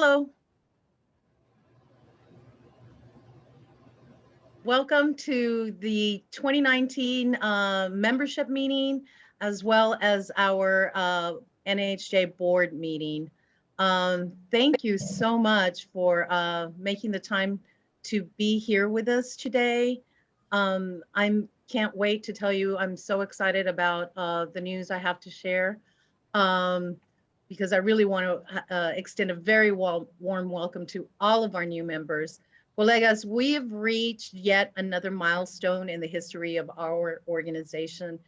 Hello. Welcome to the 2019 membership meeting, as well as our NAHJ board meeting. Thank you so much for making the time to be here with us today. I can't wait to tell you, I'm so excited about the news I have to share, because I really want to extend a very warm welcome to all of our new members. Colegas, we have reached yet another milestone in the history of our organization.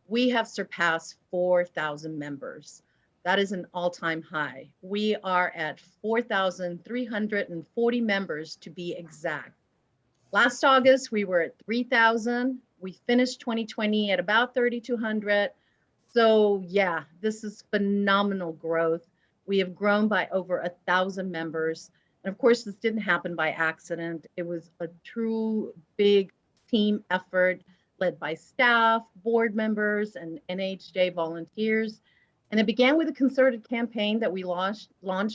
We have surpassed 4,000 members. That is an all-time high. We are at 4,340 members to be exact. Last August, we were at 3,000. We finished 2020 at about 3,200. So yeah, this is phenomenal growth. We have grown by over 1,000 members. And of course, this didn't happen by accident. It was a true big team effort led by staff, board members, and NHJ volunteers. And it began with a concerted campaign that we launched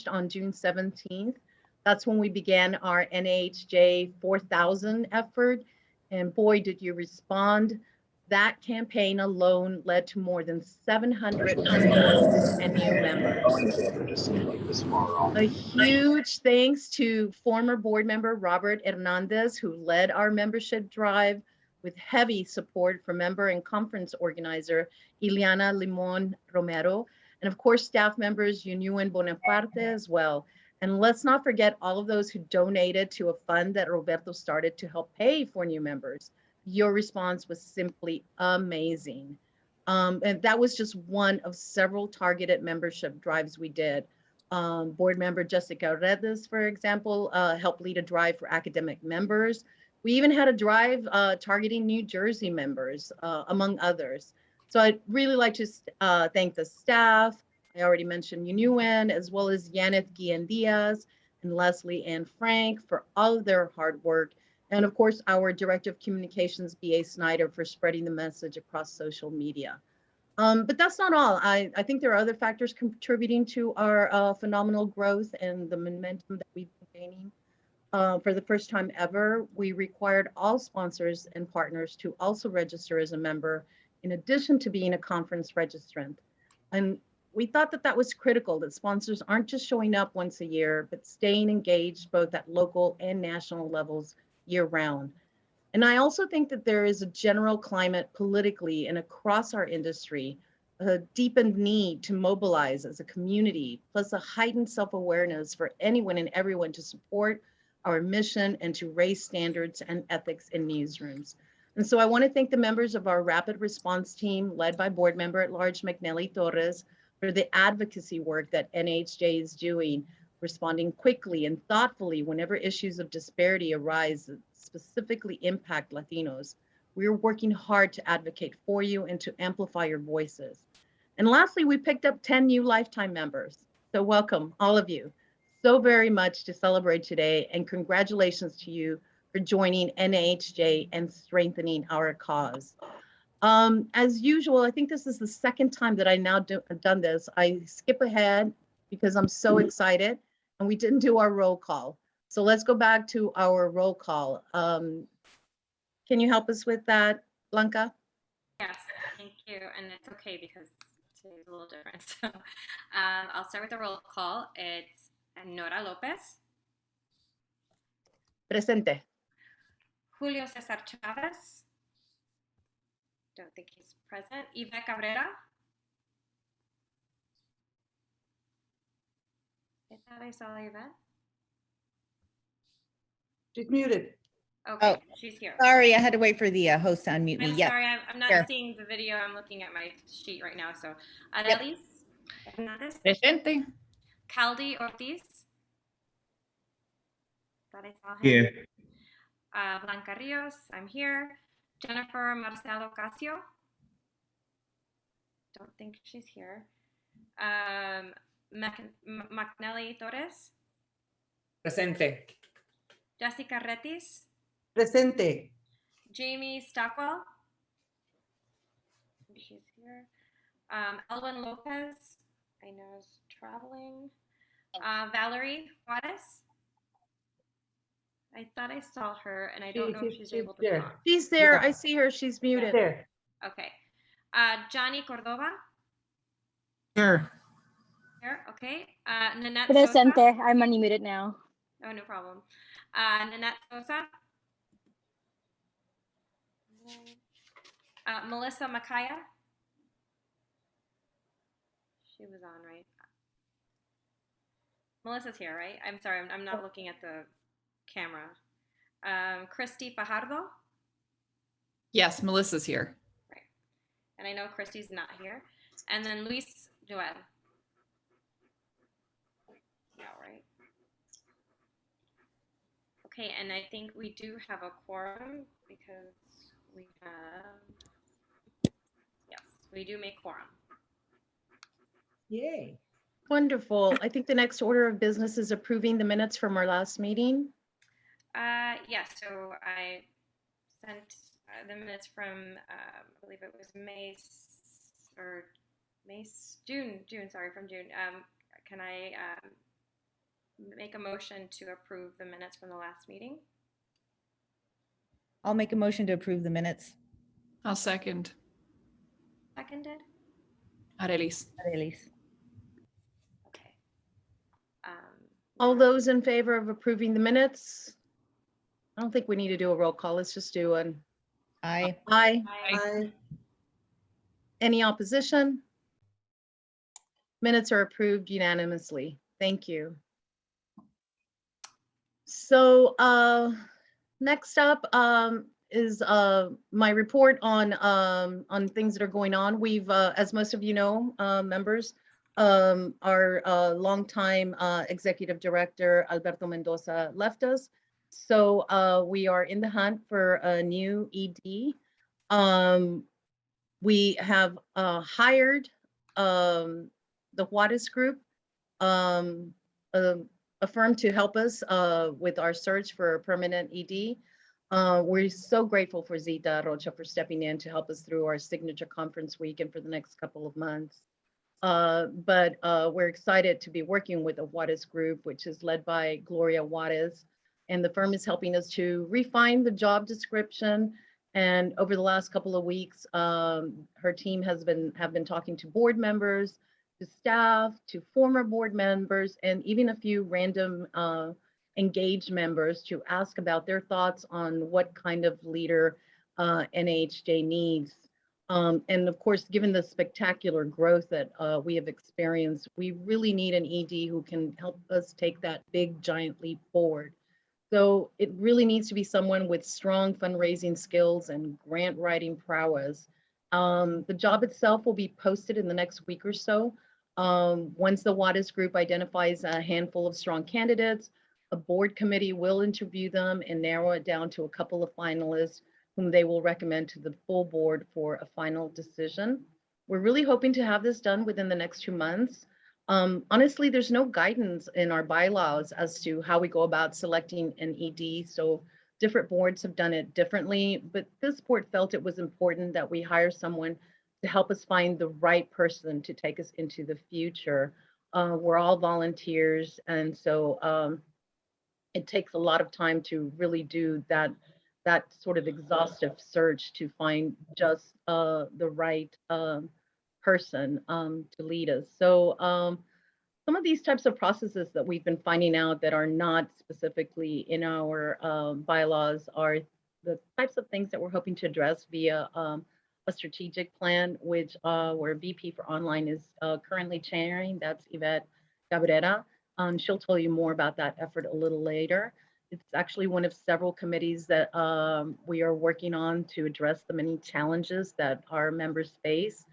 on June 17th. That's when we began our NHJ 4000 effort. And boy, did you respond. That campaign alone led to more than 700 enrollments and new members. A huge thanks to former board member Robert Hernandez, who led our membership drive with heavy support from member and conference organizer Ileana Limon Romero, and of course staff members Yunuen Bonaparte as well. And let's not forget all of those who donated to a fund that Roberto started to help pay for new members. Your response was simply amazing. And that was just one of several targeted membership drives we did. Board member Jessica Redes, for example, helped lead a drive for academic members. We even had a drive targeting New Jersey members, among others. So I'd really like to thank the staff. I already mentioned Yunuen, as well as Yaneth Guillen-Diaz and Leslie Ann Frank for all of their hard work. And of course, our Director of Communications, B.A. Snyder, for spreading the message across social media. But that's not all. I think there are other factors contributing to our phenomenal growth and the momentum that we've been gaining. For the first time ever, we required all sponsors and partners to also register as a member, in addition to being a conference registrant. And we thought that that was critical, that sponsors aren't just showing up once a year, but staying engaged both at local and national levels year round. And I also think that there is a general climate politically and across our industry, a deepened need to mobilize as a community, plus a heightened self-awareness for anyone and everyone to support our mission and to raise standards and ethics in newsrooms. And so I want to thank the members of our rapid response team, led by board member at large Nelly Torres, for the advocacy work that NHJ is doing, responding quickly and thoughtfully whenever issues of disparity arise that specifically impact Latinos. We are working hard to advocate for you and to amplify your voices. And lastly, we picked up 10 new lifetime members. So welcome, all of you, so very much to celebrate today, and congratulations to you for joining NHJ and strengthening our cause. As usual, I think this is the second time that I now done this. I skip ahead because I'm so excited, and we didn't do our roll call. So let's go back to our roll call. Can you help us with that, Blanca? Yes, thank you. And it's okay because today's a little different. So I'll start with the roll call. It's Nora Lopez. Presente. Julio Cesar Chavez. Don't think he's present. Yvette Cabrera. I thought I saw Yvette. She's muted. Okay, she's here. Sorry, I had to wait for the host to unmute me. I'm sorry, I'm not seeing the video. I'm looking at my sheet right now. So, Arelis Hernandez. Presente. Keldy Ortiz. Thought I saw him. Here. Blanca Rios, I'm here. Jennifer Marcelo Casio. Don't think she's here. Nelly Torres. Presente. Jessica Retis. Presente. Jamie Stockwell. She's here. Elwin Lopez. I know is traveling. Valerie Juarez. I thought I saw her, and I don't know if she's able to there. talk. She's there. Yeah. I see her. She's muted. There. Okay. Johnny Cordova. Here. Here. Okay. Nanette Sosa. Presente. I'm unmuted now. Oh, no problem. Nanette Sosa. Melissa Makaya. She was on, right? Melissa's here, right? I'm sorry, I'm not looking at the camera. Christy Fajardo. Yes, Melissa's here. Right. And I know Christy's not here. And then Luis Joel. Yeah, right. Okay, and I think we do have a quorum because we have, yes, we do make quorum. Yay. Wonderful. I think the next order of business is approving the minutes from our last meeting. Yeah, so I sent the minutes from, I believe it was June, sorry, from June. Can I make a motion to approve the minutes from the last meeting? I'll make a motion to approve the minutes. I'll second. Seconded? Arelis. Arelis. Okay. All those in favor of approving the minutes? I don't think we need to do a roll call. Let's just do an Aye. aye. Aye. Any opposition? Minutes are approved unanimously. Thank you. So next up is my report on things that are going on. We've, as most of you know, members, our longtime executive director, Alberto Mendoza, left us. So we are in the hunt for a new ED. We have hired the Juarez Group, a firm to help us with our search for a permanent ED. We're so grateful for Zita Rocha for stepping in to help us through our signature conference week and for the next couple of months. But we're excited to be working with the Juarez Group, which is led by Gloria Juarez. And the firm is helping us to refine the job description. And over the last couple of weeks, her team have been talking to board members, to staff, to former board members, and even a few random engaged members to ask about their thoughts on what kind of leader NHJ needs. And of course, given the spectacular growth that we have experienced, we really need an ED who can help us take that big giant leap forward. So it really needs to be someone with strong fundraising skills and grant writing prowess. The job itself will be posted in the next week or so. Once the Juarez Group identifies a handful of strong candidates, a board committee will interview them and narrow it down to a couple of finalists whom they will recommend to the full board for a final decision. We're really hoping to have this done within the next 2 months. Honestly, there's no guidance in our bylaws as to how we go about selecting an ED. So different boards have done it differently, but this board felt it was important that we hire someone to help us find the right person to take us into the future. We're all volunteers, and so it takes a lot of time to really do that sort of exhaustive search to find just the right person to lead us. So some of these types of processes that we've been finding out that are not specifically in our bylaws are the types of things that we're hoping to address via a strategic plan, which our VP for online is currently chairing. That's Yvette Cabrera. She'll tell you more about that effort a little later. It's actually one of several committees that we are working on to address the many challenges that our members face,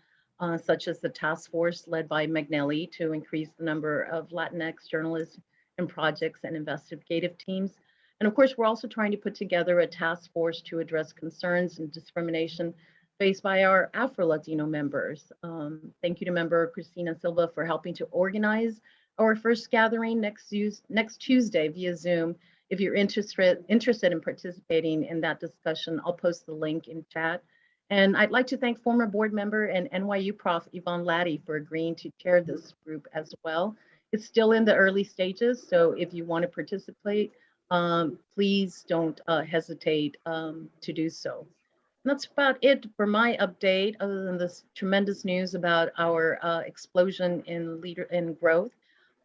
such as the task force led by Nelly to increase the number of Latinx journalists in projects and investigative teams. And of course, we're also trying to put together a task force to address concerns and discrimination faced by our Afro-Latino members. Thank you to member Christina Silva for helping to organize our first gathering next Tuesday via Zoom. If you're interested in participating in that discussion, I'll post the link in chat. And I'd like to thank former board member and NYU Prof. Yvonne Laddie for agreeing to chair this group as well. It's still in the early stages, so if you want to participate, please don't hesitate to do so. And that's about it for my update, other than this tremendous news about our explosion in growth.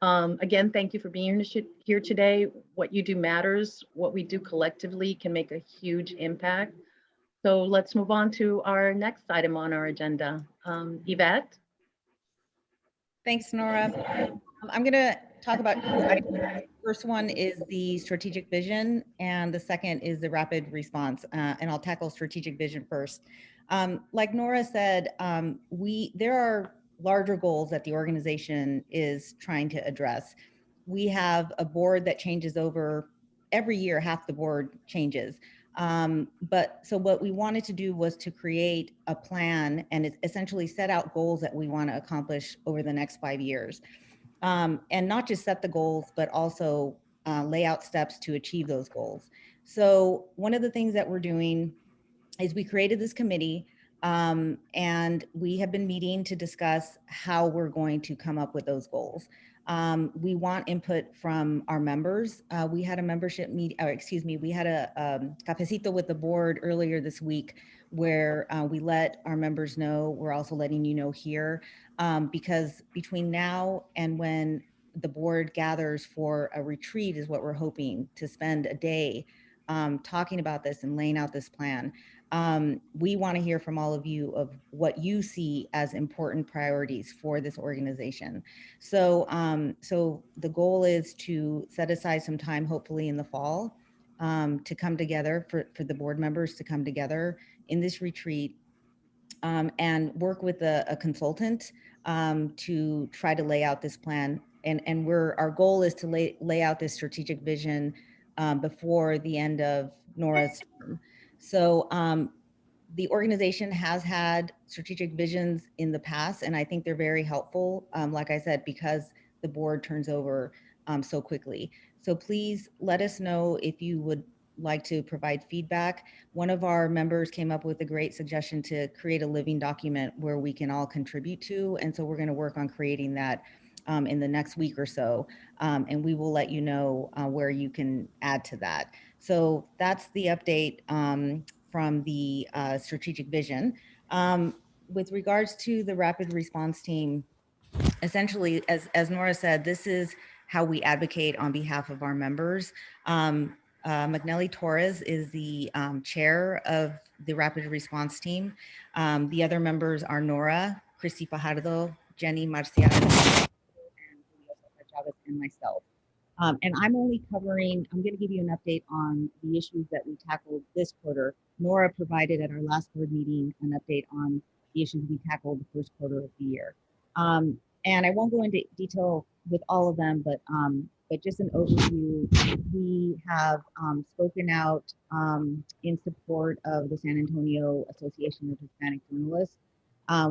Again, thank you for being here today. What you do matters. What we do collectively can make a huge impact. So let's move on to our next item on our agenda. Yvette? Thanks, Nora. I'm going to talk about two items. The first one is the strategic vision, and the second is the rapid response. And I'll tackle strategic vision first. Like Nora said, there are larger goals that the organization is trying to address. We have a board that changes over every year. Half the board changes. So what we wanted to do was to create a plan and essentially set out goals that we want to accomplish over the next 5 years. And not just set the goals, but also lay out steps to achieve those goals. So one of the things that we're doing is we created this committee, and we have been meeting to discuss how we're going to come up with those goals. We want input from our members. We had a membership meeting, we had a cafecito with the board earlier this week where we let our members know. We're also letting you know here, because between now and when the board gathers for a retreat is what we're hoping to spend a day talking about this and laying out this plan. We want to hear from all of you of what you see as important priorities for this organization. So, so the goal is to set aside some time, hopefully in the fall, to come together for the board members to come together in this retreat and work with a consultant to try to lay out this plan. And our goal is to lay out this strategic vision before the end of Nora's term. So the organization has had strategic visions in the past, and I think they're very helpful, like I said, because the board turns over so quickly. So please let us know if you would like to provide feedback. One of our members came up with a great suggestion to create a living document where we can all contribute to, and so we're going to work on creating that in the next week or so, and we will let you know where you can add to that. So that's the update from the strategic vision. With regards to the rapid response team, essentially, as Nora said, this is how we advocate on behalf of our members. McNelly Torres is the chair of the rapid response team. The other members are Nora, Christy Fajardo, Jenny Marcial, and myself. And I'm only covering, I'm going to give you an update on the issues that we tackled this quarter. Nora provided at our last board meeting an update on the issues we tackled the first quarter of the year. And I won't go into detail with all of them, but just an overview. We have spoken out in support of the San Antonio Association of Hispanic Journalists,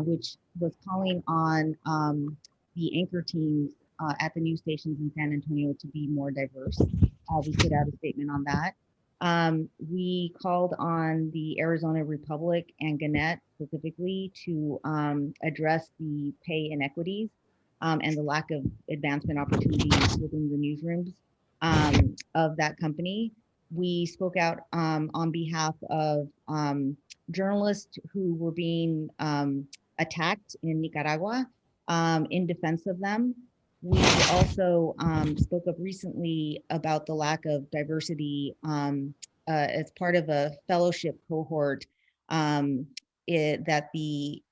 which was calling on the anchor teams at the news stations in San Antonio to be more diverse. We put out a statement on that. We called on the Arizona Republic and Gannett specifically to address the pay inequities and the lack of advancement opportunities within the newsrooms of that company. We spoke out on behalf of journalists who were being attacked in Nicaragua in defense of them. We also spoke up recently about the lack of diversity as part of a fellowship cohort that the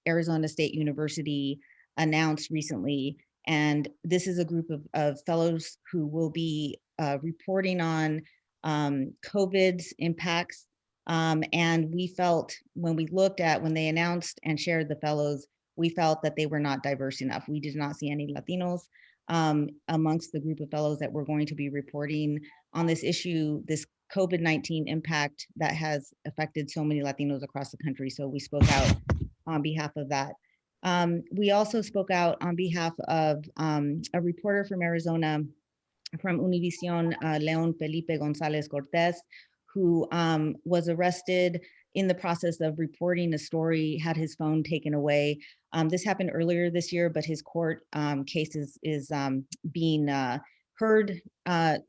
Arizona State University announced recently. And this is a group of fellows who will be reporting on COVID's impacts. And we felt when they announced and shared the fellows, we felt that they were not diverse enough. We did not see any Latinos amongst the group of fellows that were going to be reporting on this issue, this COVID-19 impact that has affected so many Latinos across the country. So we spoke out on behalf of that. We also spoke out on behalf of a reporter from Arizona, from Univision, Leon Felipe Gonzalez Cortez, who was arrested in the process of reporting a story, had his phone taken away. This happened earlier this year, but his court case is being heard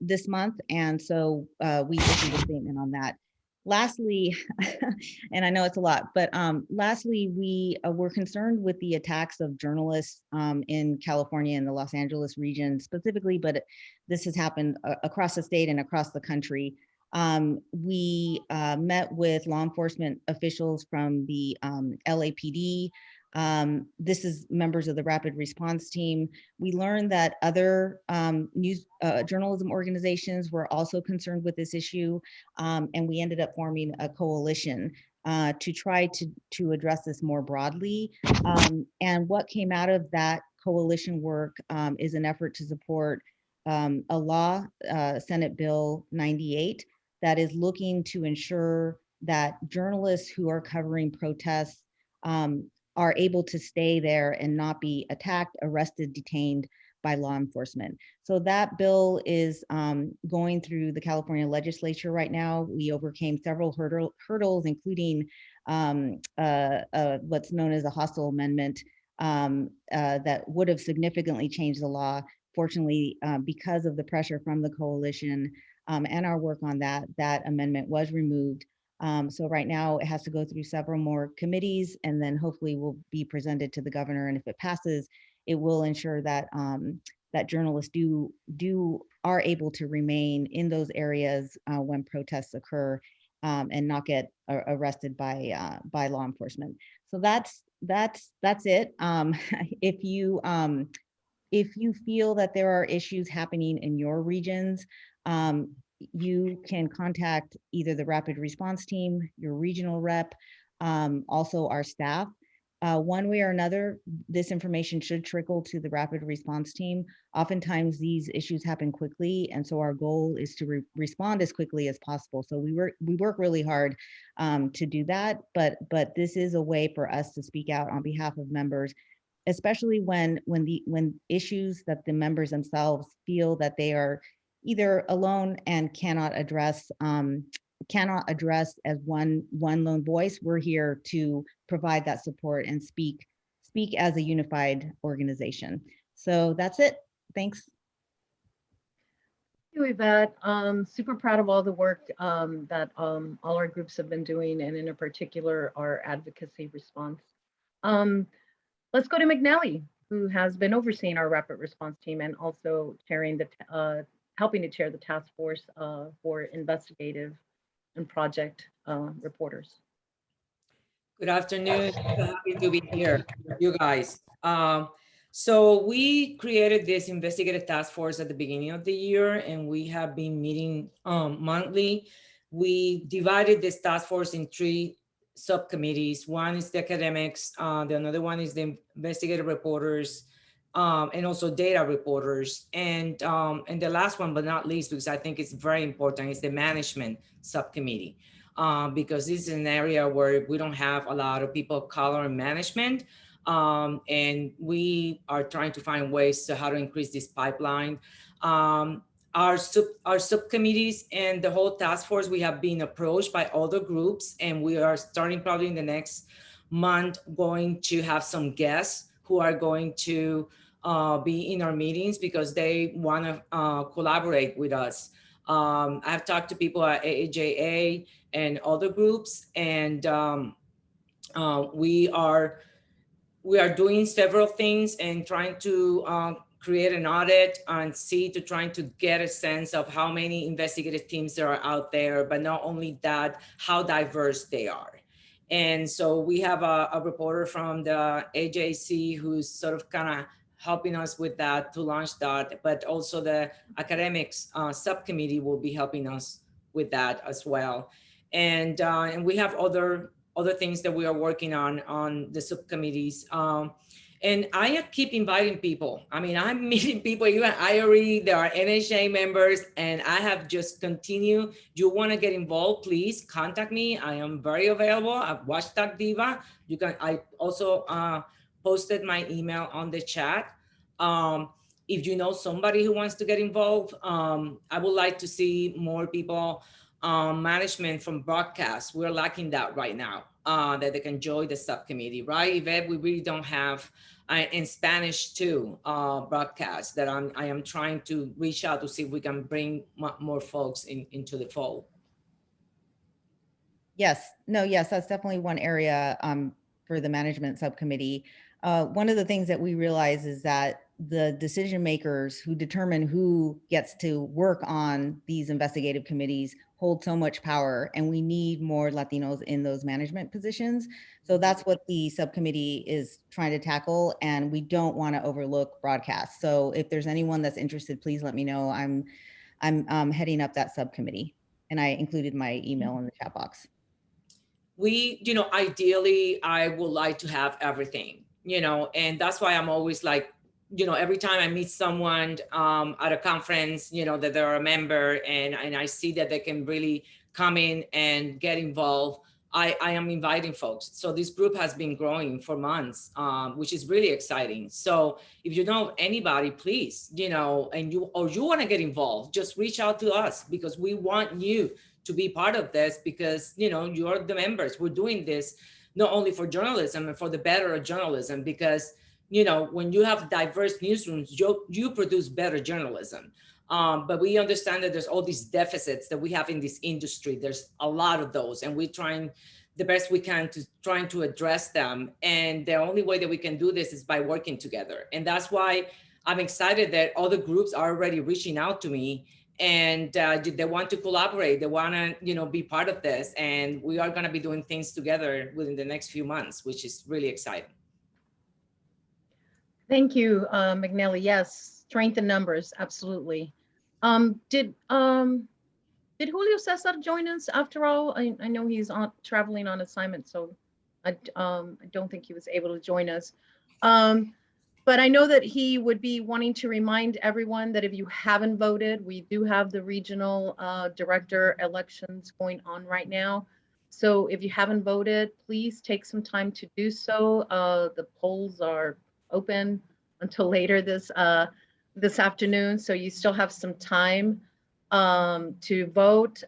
this month. And so we issued a statement on that. Lastly, and I know it's a lot, but lastly, we were concerned with the attacks of journalists in California and the Los Angeles region specifically, but this has happened across the state and across the country. We met with law enforcement officials from the LAPD. This is members of the rapid response team. We learned that other news journalism organizations were also concerned with this issue, and we ended up forming a coalition to try to address this more broadly. And what came out of that coalition work is an effort to support a law, Senate Bill 98, that is looking to ensure that journalists who are covering protests are able to stay there and not be attacked, arrested, detained by law enforcement. So that bill is going through the California legislature right now. We overcame several hurdles, including what's known as a hostile amendment that would have significantly changed the law. Fortunately, because of the pressure from the coalition and our work on that, that amendment was removed. So right now it has to go through several more committees, and then hopefully will be presented to the governor. And if it passes, it will ensure that that journalists are able to remain in those areas when protests occur and not get arrested by law enforcement. So that's it. If you feel that there are issues happening in your regions, you can contact either the rapid response team, your regional rep, also our staff. One way or another, this information should trickle to the rapid response team. Oftentimes these issues happen quickly, and so our goal is to respond as quickly as possible. So we work really hard to do that, but this is a way for us to speak out on behalf of members, especially when issues that the members themselves feel that they are either alone and cannot address as one lone voice. We're here to provide that support and speak as a unified organization. So that's it. Thanks. Thank you, Yvette. Super proud of all the work that all our groups have been doing, and in particular our advocacy response. Let's go to McNally, who has been overseeing our rapid response team and also chairing the helping to chair the task force for investigative and project reporters. Good afternoon. So happy to be here with you guys. So we created this investigative task force at the beginning of the year, and we have been meeting monthly. We divided this task force in 3 subcommittees. One is the academics, the another one is the investigative reporters, and also data reporters. And the last one, but not least, because I think it's very important, is the management subcommittee, because this is an area where we don't have a lot of people of color in management. And we are trying to find ways to how to increase this pipeline. Our subcommittees and the whole task force, we have been approached by other groups, and we are starting probably in the next month going to have some guests who are going to be in our meetings because they want to collaborate with us. I've talked to people at AAJA and other groups, and we are doing several things and trying to create an audit and trying to get a sense of how many investigative teams there are out there, but not only that, how diverse they are. And so we have a reporter from the AJC who's sort of kind of helping us with that to launch that, but also the academics subcommittee will be helping us with that as well. And we have other things that we are working on the subcommittees. And I keep inviting people. I mean, I'm meeting people, even IRE, there are NHA members, and I have just continued. You want to get involved, please contact me. I am very available at Watchdog Diva. I also posted my email on the chat. If you know somebody who wants to get involved, I would like to see more people management from broadcast. We're lacking that right now, that they can join the subcommittee, right, Yvette? We really don't have in Spanish too, broadcast that I am trying to reach out to see if we can bring more folks into the fold. Yes, that's definitely one area for the management subcommittee. One of the things that we realize is that the decision makers who determine who gets to work on these investigative committees hold so much power, and we need more Latinos in those management positions. So that's what the subcommittee is trying to tackle, and we don't want to overlook broadcast. So if there's anyone that's interested, please let me know. I'm heading up that subcommittee, and I included my email in the chat box. We, ideally, I would like to have everything, and that's why I'm always like, every time I meet someone at a conference, that they're a member and I see that they can really come in and get involved, I am inviting folks. So this group has been growing for months, which is really exciting. So if you know anybody, please, and you want to get involved, just reach out to us, because we want you to be part of this, because, you're the members. We're doing this not only for journalism and for the better of journalism, because, when you have diverse newsrooms, you produce better journalism. But we understand that there's all these deficits that we have in this industry. There's a lot of those, and we're trying the best we can to address them. And the only way that we can do this is by working together. And that's why I'm excited that other groups are already reaching out to me, and they want to collaborate. They want to, be part of this. And we are going to be doing things together within the next few months, which is really exciting. Thank you, McNally. Yes, strength in numbers, absolutely. Did Julio Cesar join us after all? I know he's traveling on assignment, so I don't think he was able to join us. But I know that he would be wanting to remind everyone that if you haven't voted, we do have the regional director elections going on right now. So if you haven't voted, please take some time to do so. The polls are open until later this afternoon, so you still have some time to vote.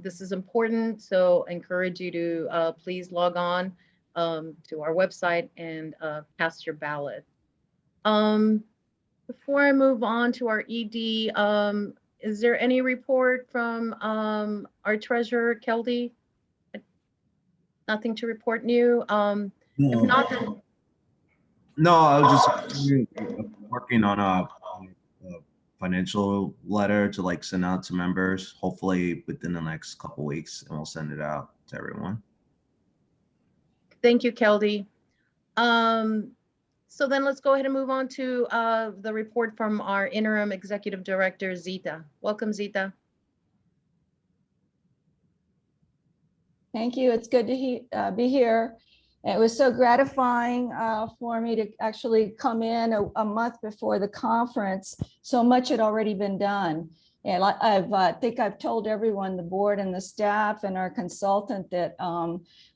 This is important, so I encourage you to please log on to our website and cast your ballot. Before I move on to our ED, is there any report from our treasurer, Keldy? Nothing to report new. If not, then No, I was just working on a financial letter to send out to members, hopefully within the next couple weeks, and we'll send it out to everyone. thank you, Keldy. So then let's go ahead and move on to the report from our interim executive director, Zita. Welcome, Zita. Thank you. It's good to be here. It was so gratifying for me to actually come in a month before the conference. So much had already been done. And I think I've told everyone, the board and the staff and our consultant, that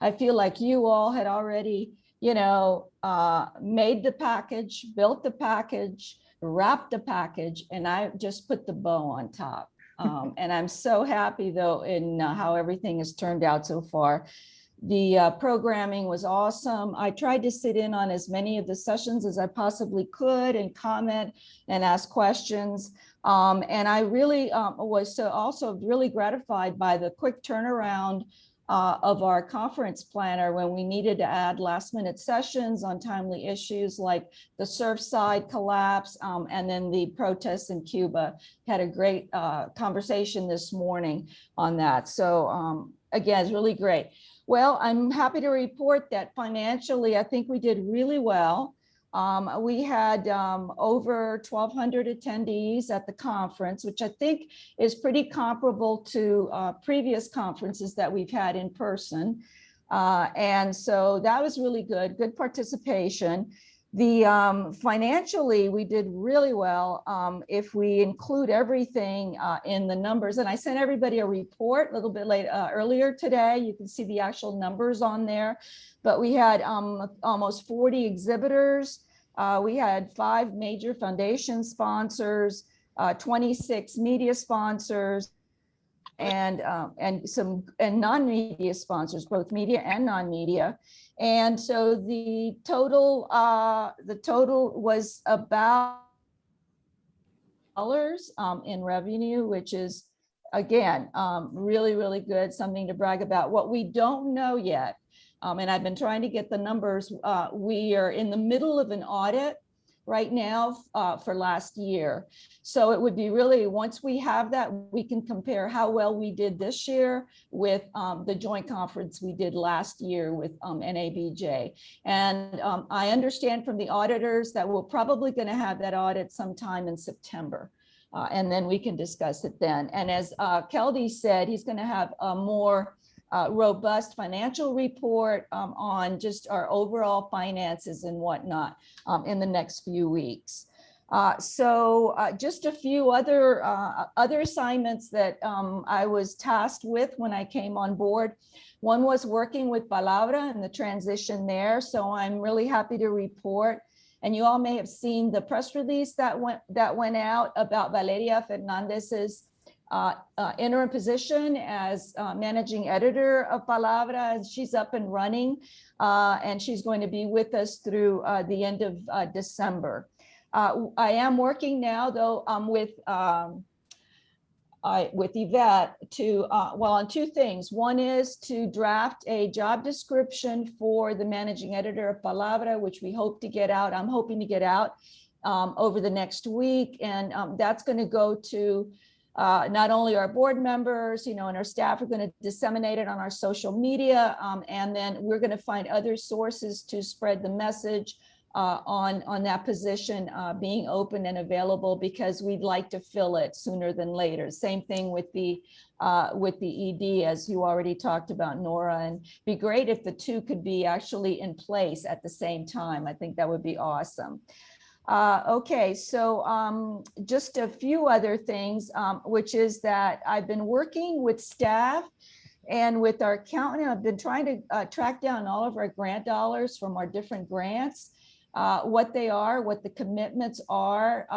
I feel like you all had already, made the package, built the package, wrapped the package, and I just put the bow on top. And I'm so happy, though, in how everything has turned out so far. The programming was awesome. I tried to sit in on as many of the sessions as I possibly could and comment and ask questions. And I really was also really gratified by the quick turnaround of our conference planner when we needed to add last minute sessions on timely issues like the Surfside collapse and then the protests in Cuba. Had a great conversation this morning on that. So again, it's really great. Well, I'm happy to report that financially, I think we did really well. We had over 1,200 attendees at the conference, which I think is pretty comparable to previous conferences that we've had in person. And so that was really good participation. The financially, we did really well if we include everything in the numbers. And I sent everybody a report a little bit earlier today. You can see the actual numbers on there. But we had almost 40 exhibitors. We had 5 major foundation sponsors, 26 media sponsors, and non-media sponsors, both media and non-media. And so the total was about dollars in revenue, which is again really, really good, something to brag about. What we don't know yet, and I've been trying to get the numbers, we are in the middle of an audit right now for last year. So it would be really, once we have that, we can compare how well we did this year with the joint conference we did last year with NABJ. And I understand from the auditors that we're probably going to have that audit sometime in September. And then we can discuss it then. And as Keldy said, he's going to have a more robust financial report on just our overall finances and whatnot in the next few weeks. So just a few other assignments that I was tasked with when I came on board. One was working with Palabra and the transition there. So I'm really happy to report. And you all may have seen the press release that went out about Valeria Fernandez's interim position as managing editor of Palabra. And she's up and running, and she's going to be with us through the end of December. I am working now, though, with Yvette on two things. One is to draft a job description for the managing editor of Palabra, which we hope to get out. I'm hoping to get out over the next week, and that's going to go to not only our board members, and our staff are going to disseminate it on our social media, and then we're going to find other sources to spread the message on that position being open and available, because we'd like to fill it sooner than later. Same thing with the ED, as you already talked about, Nora, and be great if the two could be actually in place at the same time. I think that would be awesome. Okay, so just a few other things, which is that I've been working with staff and with our accountant. I've been trying to track down all of our grant dollars from our different grants, what they are, what the commitments are,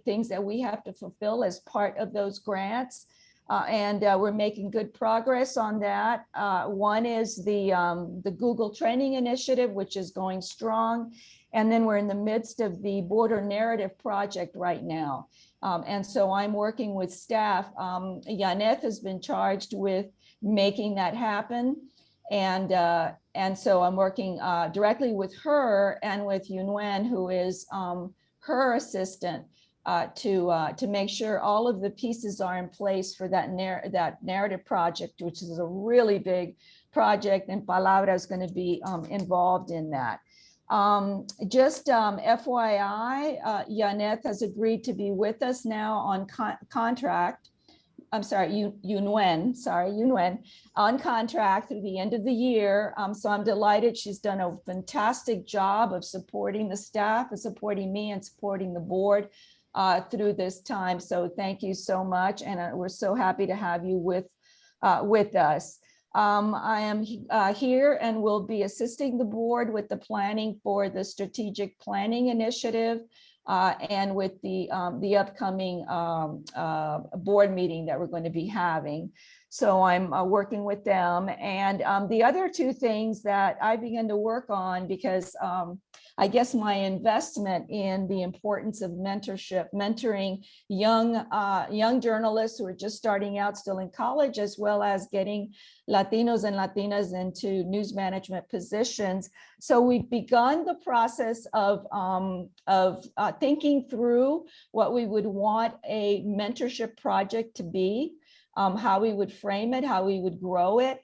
things that we have to fulfill as part of those grants. And we're making good progress on that. One is the Google Training Initiative, which is going strong. And then we're in the midst of the Border Narrative Project right now. And so I'm working with staff. Yvette has been charged with making that happen. And so I'm working directly with her and with Yunwen, who is her assistant, to make sure all of the pieces are in place for that narrative project, which is a really big project, and Palabra is going to be involved in that. Just FYI, Yvette has agreed to be with us now on contract. I'm sorry, Yunwen, on contract through the end of the year. So I'm delighted. She's done a fantastic job of supporting the staff and supporting me and supporting the board through this time. So thank you so much. And we're so happy to have you with us. I am here and will be assisting the board with the planning for the strategic planning initiative and with the upcoming board meeting that we're going to be having. So I'm working with them. And the other two things that I began to work on, because I guess my investment in the importance of mentorship, mentoring young journalists who are just starting out, still in college, as well as getting Latinos and Latinas into news management positions. So we've begun the process of thinking through what we would want a mentorship project to be, how we would frame it, how we would grow it,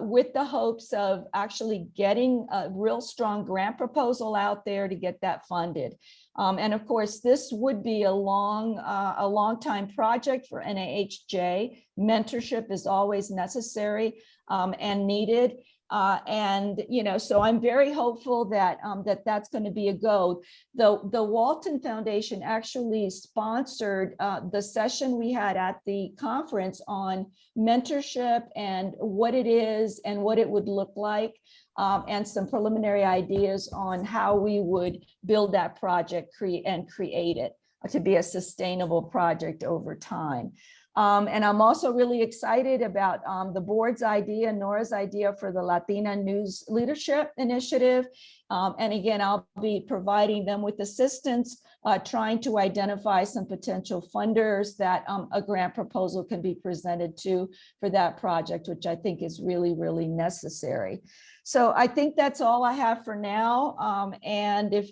with the hopes of actually getting a real strong grant proposal out there to get that funded. And of course, this would be a long time project for NAHJ. Mentorship is always necessary and needed. And so I'm very hopeful that that's going to be a go. The Walton Foundation actually sponsored the session we had at the conference on mentorship and what it is and what it would look like, and some preliminary ideas on how we would build that project, create it to be a sustainable project over time. And I'm also really excited about the board's idea, Nora's idea for the Latina News Leadership Initiative. And again, I'll be providing them with assistance, trying to identify some potential funders that a grant proposal can be presented to for that project, which I think is really, really necessary. So I think that's all I have for now.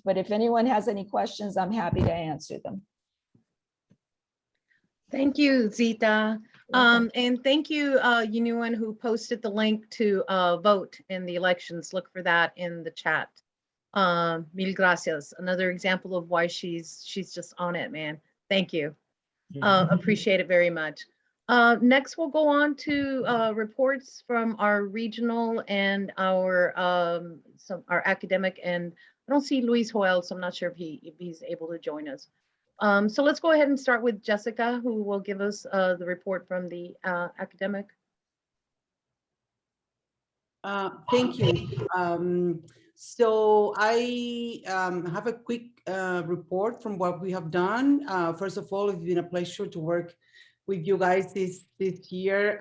But if anyone has any questions, I'm happy to answer them. Thank you, Zita. And thank you, anyone who posted the link to vote in the elections. Look for that in the chat. Mil gracias. Another example of why she's just on it, man. Thank you. Appreciate it very much. Next, we'll go on to reports from our regional and our academic. And I don't see Luis Joel, so I'm not sure if he's able to join us. So let's go ahead and start with Jessica, who will give us the report from the academic. Thank you. So I have a quick report from what we have done. First of all, it's been a pleasure to work with you guys this year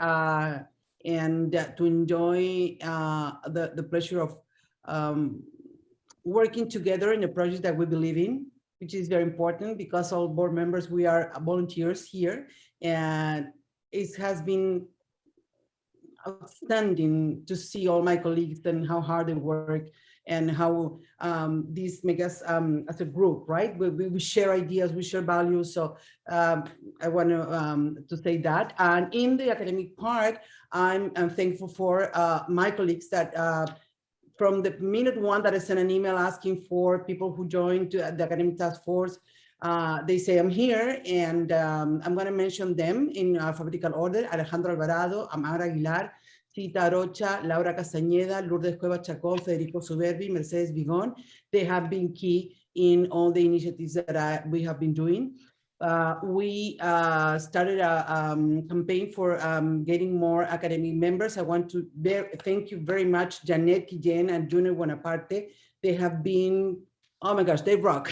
and to enjoy the pleasure of working together in a project that we believe in, which is very important because all board members, we are volunteers here, and it has been outstanding to see all my colleagues and how hard they work and how this makes us as a group, right? We share ideas, we share values. So I want to say that. And in the academic part, I'm thankful for my colleagues that from the minute one that I sent an email asking for people who joined the academic task force, they say I'm here, and I'm going to mention them in alphabetical order: Alejandro Alvarado, Amara Aguilar, Zita Rocha, Laura Castañeda, Lourdes Cueva Chacón, Federico Suberbi, Mercedes Vigón. They have been key in all the initiatives that we have been doing. We started a campaign for getting more academic members. I want to thank you very much, Janet Guillen and Junior Bonaparte. They have been, oh my gosh, they rock.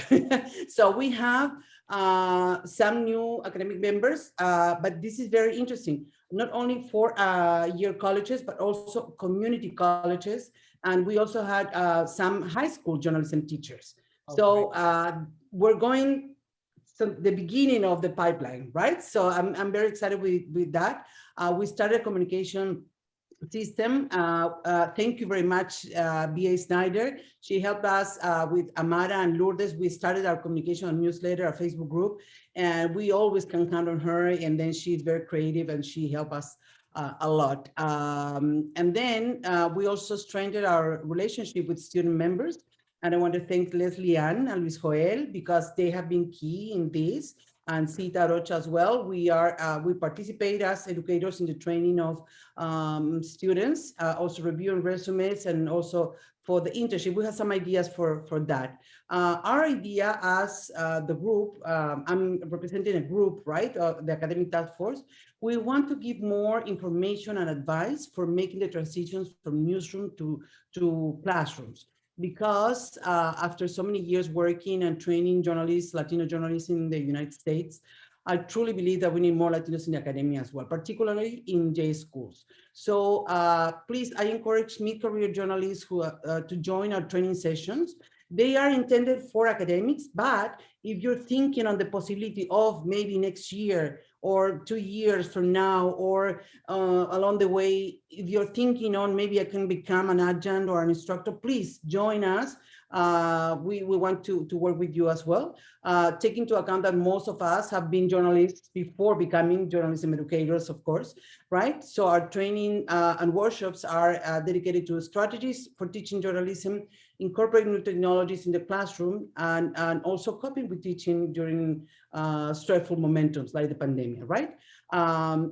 So we have some new academic members, but this is very interesting, not only for year colleges, but also community colleges. And we also had some high school journalism teachers. Okay. So we're going to the beginning of the pipeline, right? So I'm very excited with that. We started a communication system. Thank you very much, B.A. Snyder. She helped us with Amara and Lourdes. We started our communication newsletter, our Facebook group, and we always can count on her. And then she's very creative and she helped us a lot. And then we also strengthened our relationship with student members. And I want to thank Leslie Ann and Luis Joel because they have been key in this, and Zita Rocha as well. We participate as educators in the training of students, also reviewing resumes, and also for the internship. We have some ideas for that. Our idea as the group, I'm representing a group, right? The Academic Task Force. We want to give more information and advice for making the transitions from newsroom to classrooms. Because after so many years working and training journalists, Latino journalists in the United States, I truly believe that we need more Latinos in the academia as well, particularly in J schools. So please, I encourage mid-career journalists who to join our training sessions. They are intended for academics, but if you're thinking on the possibility of maybe next year or 2 years from now, or along the way, if you're thinking on maybe I can become an adjunct or an instructor, please join us. We want to work with you as well. Take into account that most of us have been journalists before becoming journalism educators, of course, right? So our training and workshops are dedicated to strategies for teaching journalism, incorporating new technologies in the classroom, and also coping with teaching during stressful momentums like the pandemic, right?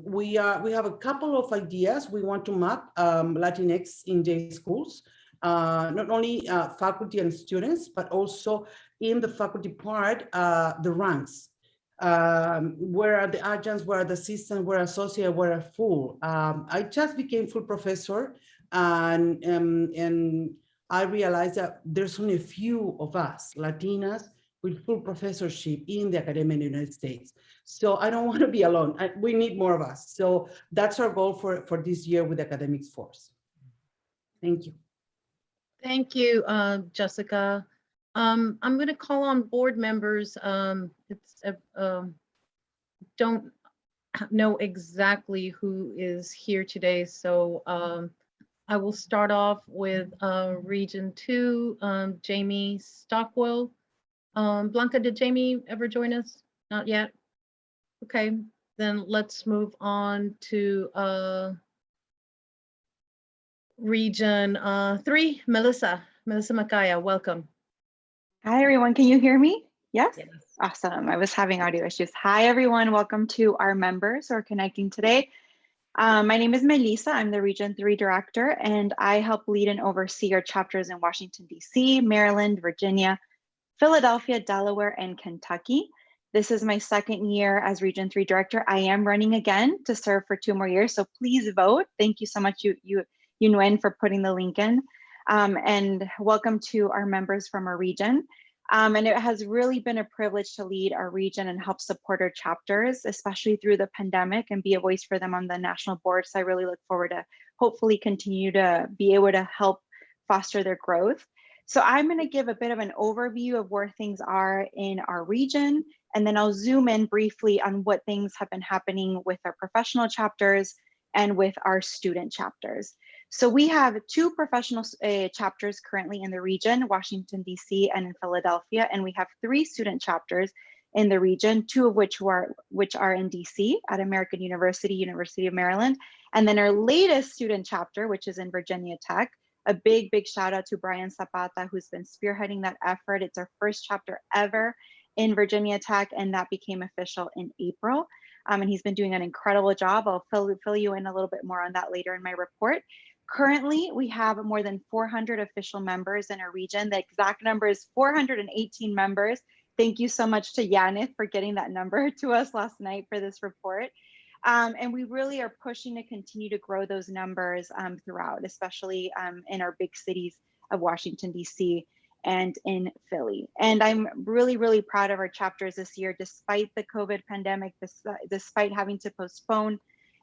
We have a couple of ideas. We want to map Latinx in J schools, not only faculty and students, but also in the faculty part, the ranks. Where are the adjuncts, where are the assistants, where are associate, where are full? I just became full professor, and I realized that there's only a few of us, Latinas, with full professorship in the academia in the United States. So I don't want to be alone. We need more of us. So that's our goal for this year with Academics Force. Thank you. Thank you, Jessica. I'm going to call on board members. Don't know exactly who is here today, so I will start off with Region 2, Jamie Stockwell. Blanca, did Jamie ever join us? Not yet. Okay, then let's move on to Region 3, Melissa Makaya, welcome. Hi, everyone. Can you hear me? Yes? Yes. Awesome. I was having audio issues. Hi, everyone. Welcome to our members who are connecting today. My name is Melissa. I'm the Region 3 Director, and I help lead and oversee our chapters in Washington, D.C., Maryland, Virginia, Philadelphia, Delaware, and Kentucky. This is my second year as Region 3 Director. I am running again to serve for 2 more years, so please vote. Thank you so much, Yuen, for putting the link in. And welcome to our members from our region. And it has really been a privilege to lead our region and help support our chapters, especially through the pandemic, and be a voice for them on the national board. So I really look forward to hopefully continue to be able to help foster their growth. So I'm going to give a bit of an overview of where things are in our region, and then I'll zoom in briefly on what things have been happening with our professional chapters and with our student chapters. So we have 2 professional chapters currently in the region, Washington, D.C. and in Philadelphia, and we have 3 student chapters in the region, 2 of which are in D.C. at American University, University of Maryland, and then our latest student chapter, which is in Virginia Tech. A big shout out to Brian Zapata, who's been spearheading that effort. It's our first chapter ever in Virginia Tech, and that became official in April. And he's been doing an incredible job. I'll fill you in a little bit more on that later in my report. Currently, we have more than 400 official members in our region. The exact number is 418 members. Thank you so much to Yanith for getting that number to us last night for this report. And we really are pushing to continue to grow those numbers throughout, especially in our big cities of Washington, D.C. and in Philly. And I'm really proud of our chapters this year, despite the COVID pandemic, despite having to postpone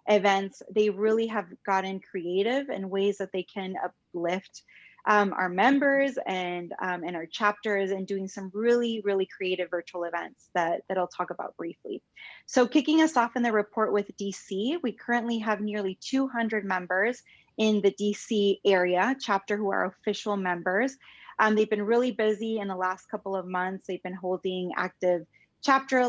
events. They really have gotten creative in ways that they can uplift our members and our chapters, and doing some really creative virtual events that I'll talk about briefly. So kicking us off in the report with DC, we currently have nearly 200 members in the DC area chapter who are official members. They've been really busy in the last couple of months. They've been holding active chapter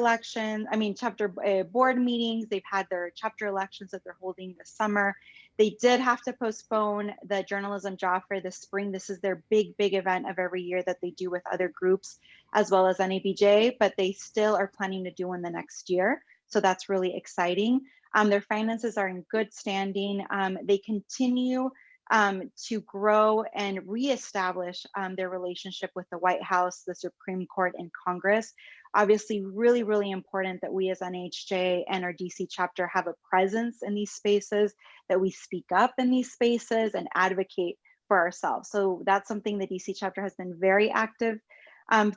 board meetings. They've had their chapter elections that they're holding this summer. They did have to postpone the journalism job fair this spring. This is their big event of every year that they do with other groups as well as NABJ, but they still are planning to do one the next year. So that's really exciting. Their finances are in good standing. They continue to grow and reestablish their relationship with the White House, the Supreme Court, and Congress. Obviously, really important that we as NHJ and our DC chapter have a presence in these spaces, that we speak up in these spaces and advocate for ourselves. So that's something the DC chapter has been very active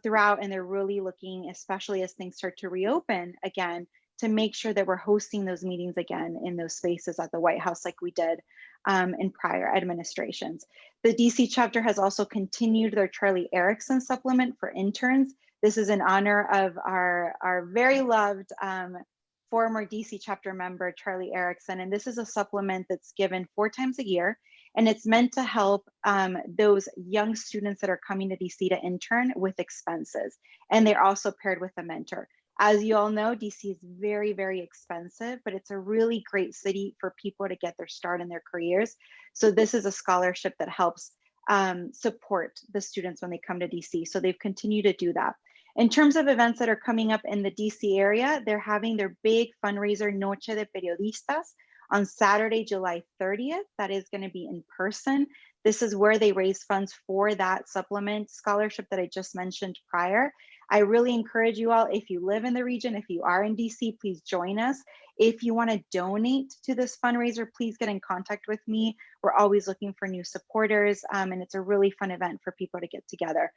throughout, and they're really looking, especially as things start to reopen again, to make sure that we're hosting those meetings again in those spaces at the White House like we did in prior administrations. The DC chapter has also continued their Charlie Erickson supplement for interns. This is in honor of our very loved former DC chapter member, Charlie Erickson. And this is a supplement that's given 4 times a year. And it's meant to help those young students that are coming to DC to intern with expenses. And they're also paired with a mentor. As you all know, DC is very expensive, but it's a really great city for people to get their start in their careers. So this is a scholarship that helps support the students when they come to DC. So they've continued to do that. In terms of events that are coming up in the DC area, they're having their big fundraiser Noche de Periodistas on Saturday, July 30th. That is going to be in person. This is where they raise funds for that supplement scholarship that I just mentioned prior. I really encourage you all, if you live in the region, if you are in DC, please join us. If you want to donate to this fundraiser, please get in contact with me. We're always looking for new supporters, and it's a really fun event for people to get together.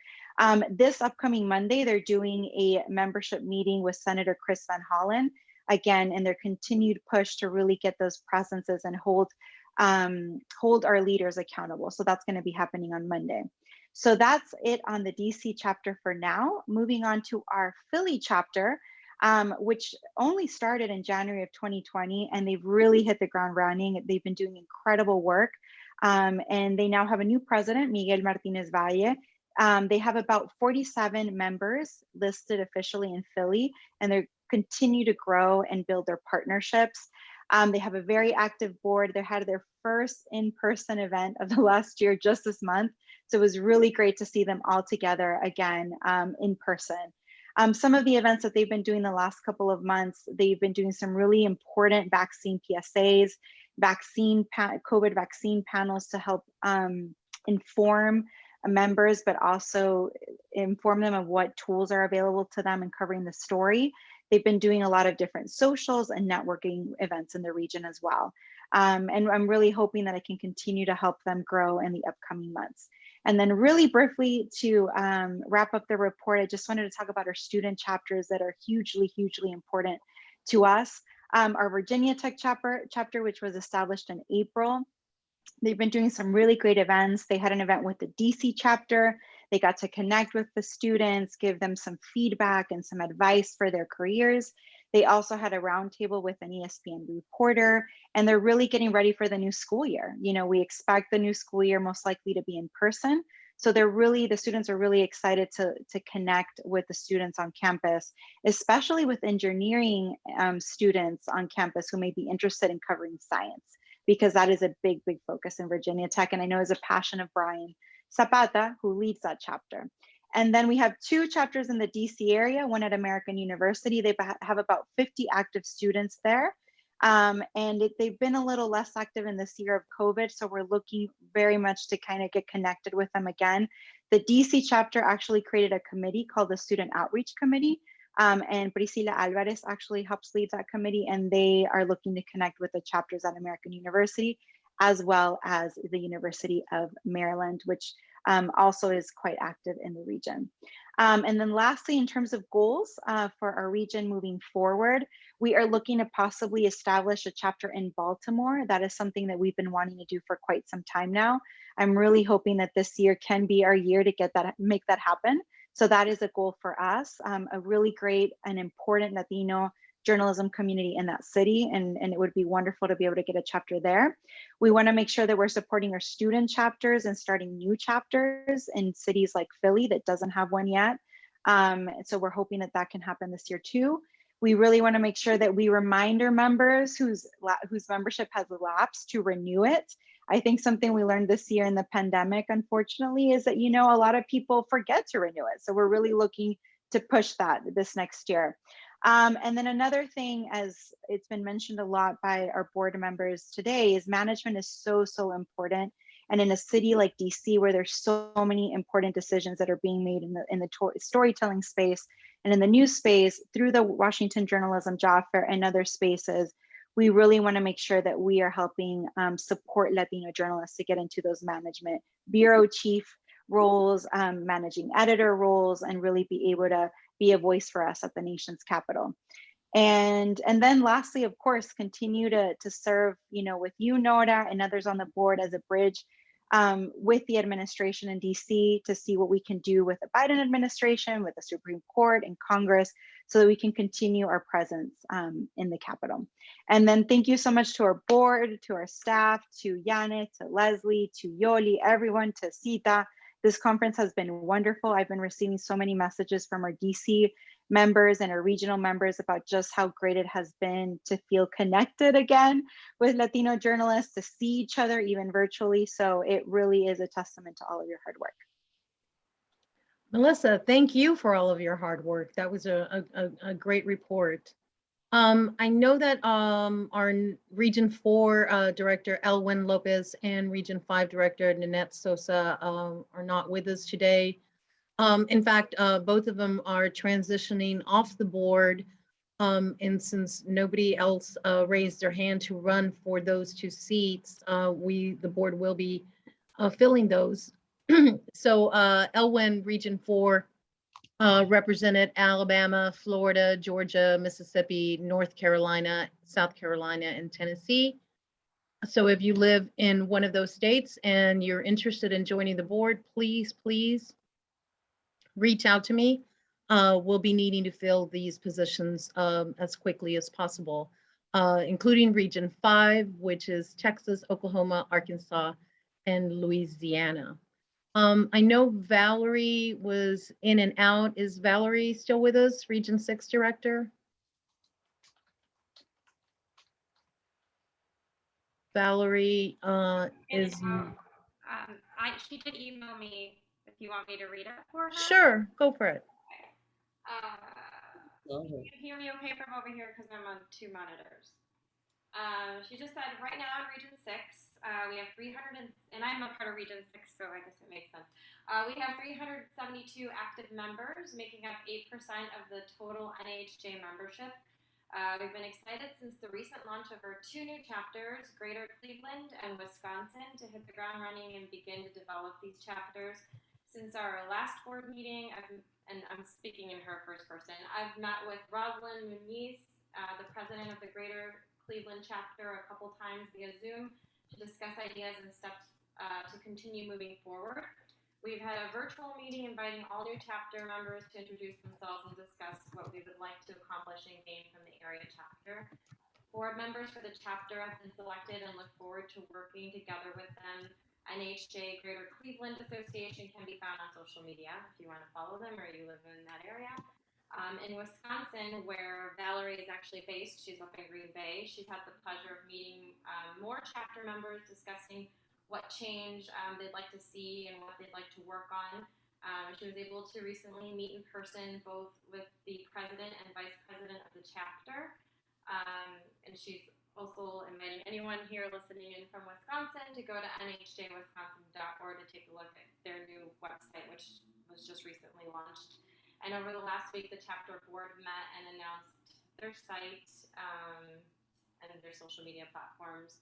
This upcoming Monday, they're doing a membership meeting with Senator Chris Van Hollen. again, in their continued push to really get those presences and hold our leaders accountable. So that's going to be happening on Monday. So that's it on the DC chapter for now. Moving on to our Philly chapter, which only started in January of 2020, and they've really hit the ground running. They've been doing incredible work. And they now have a new president, Miguel Martinez Valle. They have about 47 members listed officially in Philly, and they continue to grow and build their partnerships. They have a very active board. They had their first in-person event of the last year just this month. So it was really great to see them all together again in person. Some of the events that they've been doing the last couple of months, they've been doing some really important vaccine PSAs, COVID vaccine panels to help inform members, but also inform them of what tools are available to them and covering the story. They've been doing a lot of different socials and networking events in the region as well. And I'm really hoping that I can continue to help them grow in the upcoming months. And then really briefly to wrap up the report, I just wanted to talk about our student chapters that are hugely, hugely important to us. Our Virginia Tech chapter, which was established in April. They've been doing some really great events. They had an event with the DC chapter. They got to connect with the students, give them some feedback and some advice for their careers. They also had a roundtable with an ESPN reporter, and they're really getting ready for the new school year. You know, we expect the new school year most likely to be in person. So the students are really excited to connect with the students on campus, especially with engineering students on campus who may be interested in covering science, because that is a big, big focus in Virginia Tech. And I know is a passion of Brian Zapata, who leads that chapter. And then we have two chapters in the DC area, one at American University. They have about 50 active students there. They've been a little less active in this year of COVID. So we're looking very much to kind of get connected with them again. The DC chapter actually created a committee called the Student Outreach Committee. And Priscilla Alvarez actually helps lead that committee, and they are looking to connect with the chapters at American University, as well as the University of Maryland, which also is quite active in the region. And then lastly, in terms of goals for our region moving forward, we are looking to possibly establish a chapter in Baltimore. That is something that we've been wanting to do for quite some time now. I'm really hoping that this year can be our year to make that happen. So that is a goal for us, a really great and important Latino journalism community in that city, and it would be wonderful to be able to get a chapter there. We want to make sure that we're supporting our student chapters and starting new chapters in cities like Philly that doesn't have one yet. So we're hoping that that can happen this year too. We really want to make sure that we remind our members whose membership has lapsed to renew it. I think something we learned this year in the pandemic, unfortunately, is that, you know, a lot of people forget to renew it. So we're really looking to push that this next year. And then another thing, as it's been mentioned a lot by our board members today, is management is so, so important. And in a city like DC, where there's so many important decisions that are being made in the storytelling space and in the news space through the Washington Journalism Job Fair and other spaces, we really want to make sure that we are helping support Latino journalists to get into those management bureau chief roles, managing editor roles, and really be able to be a voice for us at the nation's capital. And then lastly, of course, continue to serve, you know, with you, Nora, and others on the board as a bridge with the administration in DC to see what we can do with the Biden administration, with the Supreme Court and Congress, so that we can continue our presence in the Capitol. And then thank you so much to our board, to our staff, to Janet, to Leslie, to Yoli, everyone, to Zita. This conference has been wonderful. I've been receiving so many messages from our DC members and our regional members about just how great it has been to feel connected again with Latino journalists, to see each other even virtually. So it really is a testament to all of your hard work. Melissa, thank you for all of your hard work. That was a great report. I know that our Region 4 Director Elwin Lopez and Region 5 Director Nanette Sosa are not with us today. In fact, both of them are transitioning off the board. And since nobody else raised their hand to run for those two seats, the board will be filling those. So Elwin, Region 4, represented Alabama, Florida, Georgia, Mississippi, North Carolina, South Carolina, and Tennessee. So if you live in one of those states and you're interested in joining the board, please, please reach out to me. We'll be needing to fill these positions as quickly as possible, including Region 5, which is Texas, Oklahoma, Arkansas, and Louisiana. I know Valerie was in and out. Is Valerie still with us, Region 6 Director? Valerie is. She did email me if you want me to read it for her. Sure, go for it. Can you hear me okay from over here? Because I'm on 2 monitors. She just said, right now in Region 6, we have 300, and I'm a part of Region 6, so I guess it makes sense. We have 372 active members, making up 8% of the total NHJ membership. We've been excited since the recent launch of our 2 new chapters, Greater Cleveland and Wisconsin, to hit the ground running and begin to develop these chapters. Since our last board meeting, and I'm speaking in her first person, I've met with Rosalind Muniz, the president of the Greater Cleveland chapter, a couple times via Zoom to discuss ideas and steps to continue moving forward. We've had a virtual meeting inviting all new chapter members to introduce themselves and discuss what we would like to accomplish and gain from the area chapter. Board members for the chapter have been selected and look forward to working together with them. NHJ Greater Cleveland Association can be found on social media if you want to follow them or you live in that area. In Wisconsin, where Valerie is actually based, she's up in Green Bay. She's had the pleasure of meeting more chapter members discussing what change they'd like to see and what they'd like to work on. She was able to recently meet in person both with the president and vice president of the chapter. And she's also inviting anyone here listening in from Wisconsin to go to nhjwisconsin.org to take a look at their new website, which was just recently launched. And over the last week, the chapter board met and announced their site and their social media platforms.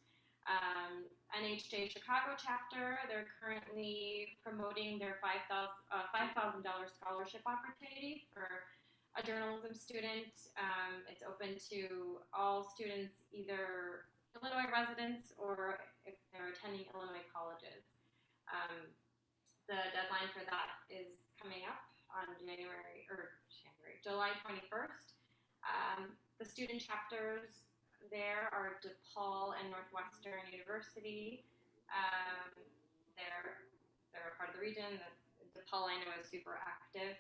NHJ Chicago chapter, they're currently promoting their $5,000 scholarship opportunity for a journalism student. It's open to all students, either Illinois residents or if they're attending Illinois colleges. The deadline for that is coming up on July 21st. The student chapters there are DePaul and Northwestern University. They're a part of the region. DePaul, I know, is super active.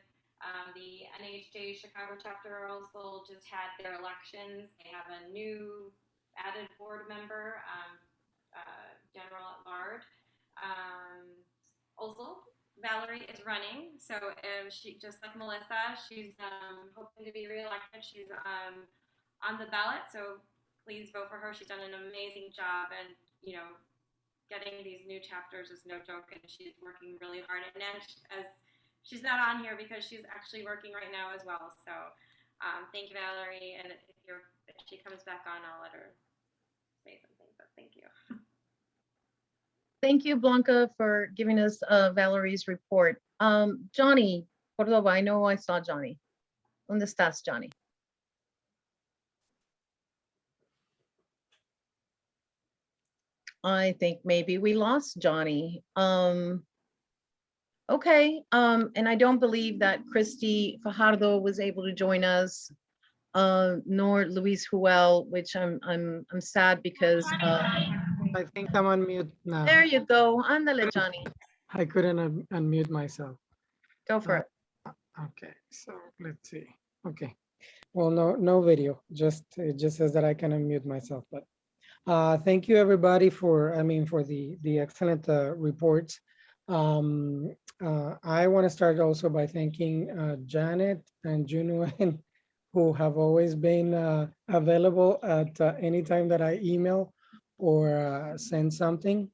The NHJ Chicago chapter also just had their elections. They have a new added board member, general at large. Also, Valerie is running, so she, just like Melissa, she's hoping to be reelected. She's on the ballot, so please vote for her. She's done an amazing job, and getting these new chapters is no joke, and she's working really hard. And as she's not on here because she's actually working right now as well. So thank you, Valerie, and if she comes back on, I'll let her say something. But thank you. Thank you, Blanca, for giving us Valerie's report. Johnny Cordova, I know I saw Johnny. ¿Dónde estás, Johnny? I think maybe we lost Johnny. Okay, and I don't believe that Christy Fajardo was able to join us, nor Luis Huel, which I'm sad because I think I'm on mute now. there you go. Ándale, Johnny. I couldn't unmute myself. Go for it. Okay, so let's see. Okay, well, no video. It just says that I can unmute myself. But thank you, everybody, for the excellent reports. I want to start also by thanking Janet and Juno, who have always been available at any time that I email or send something.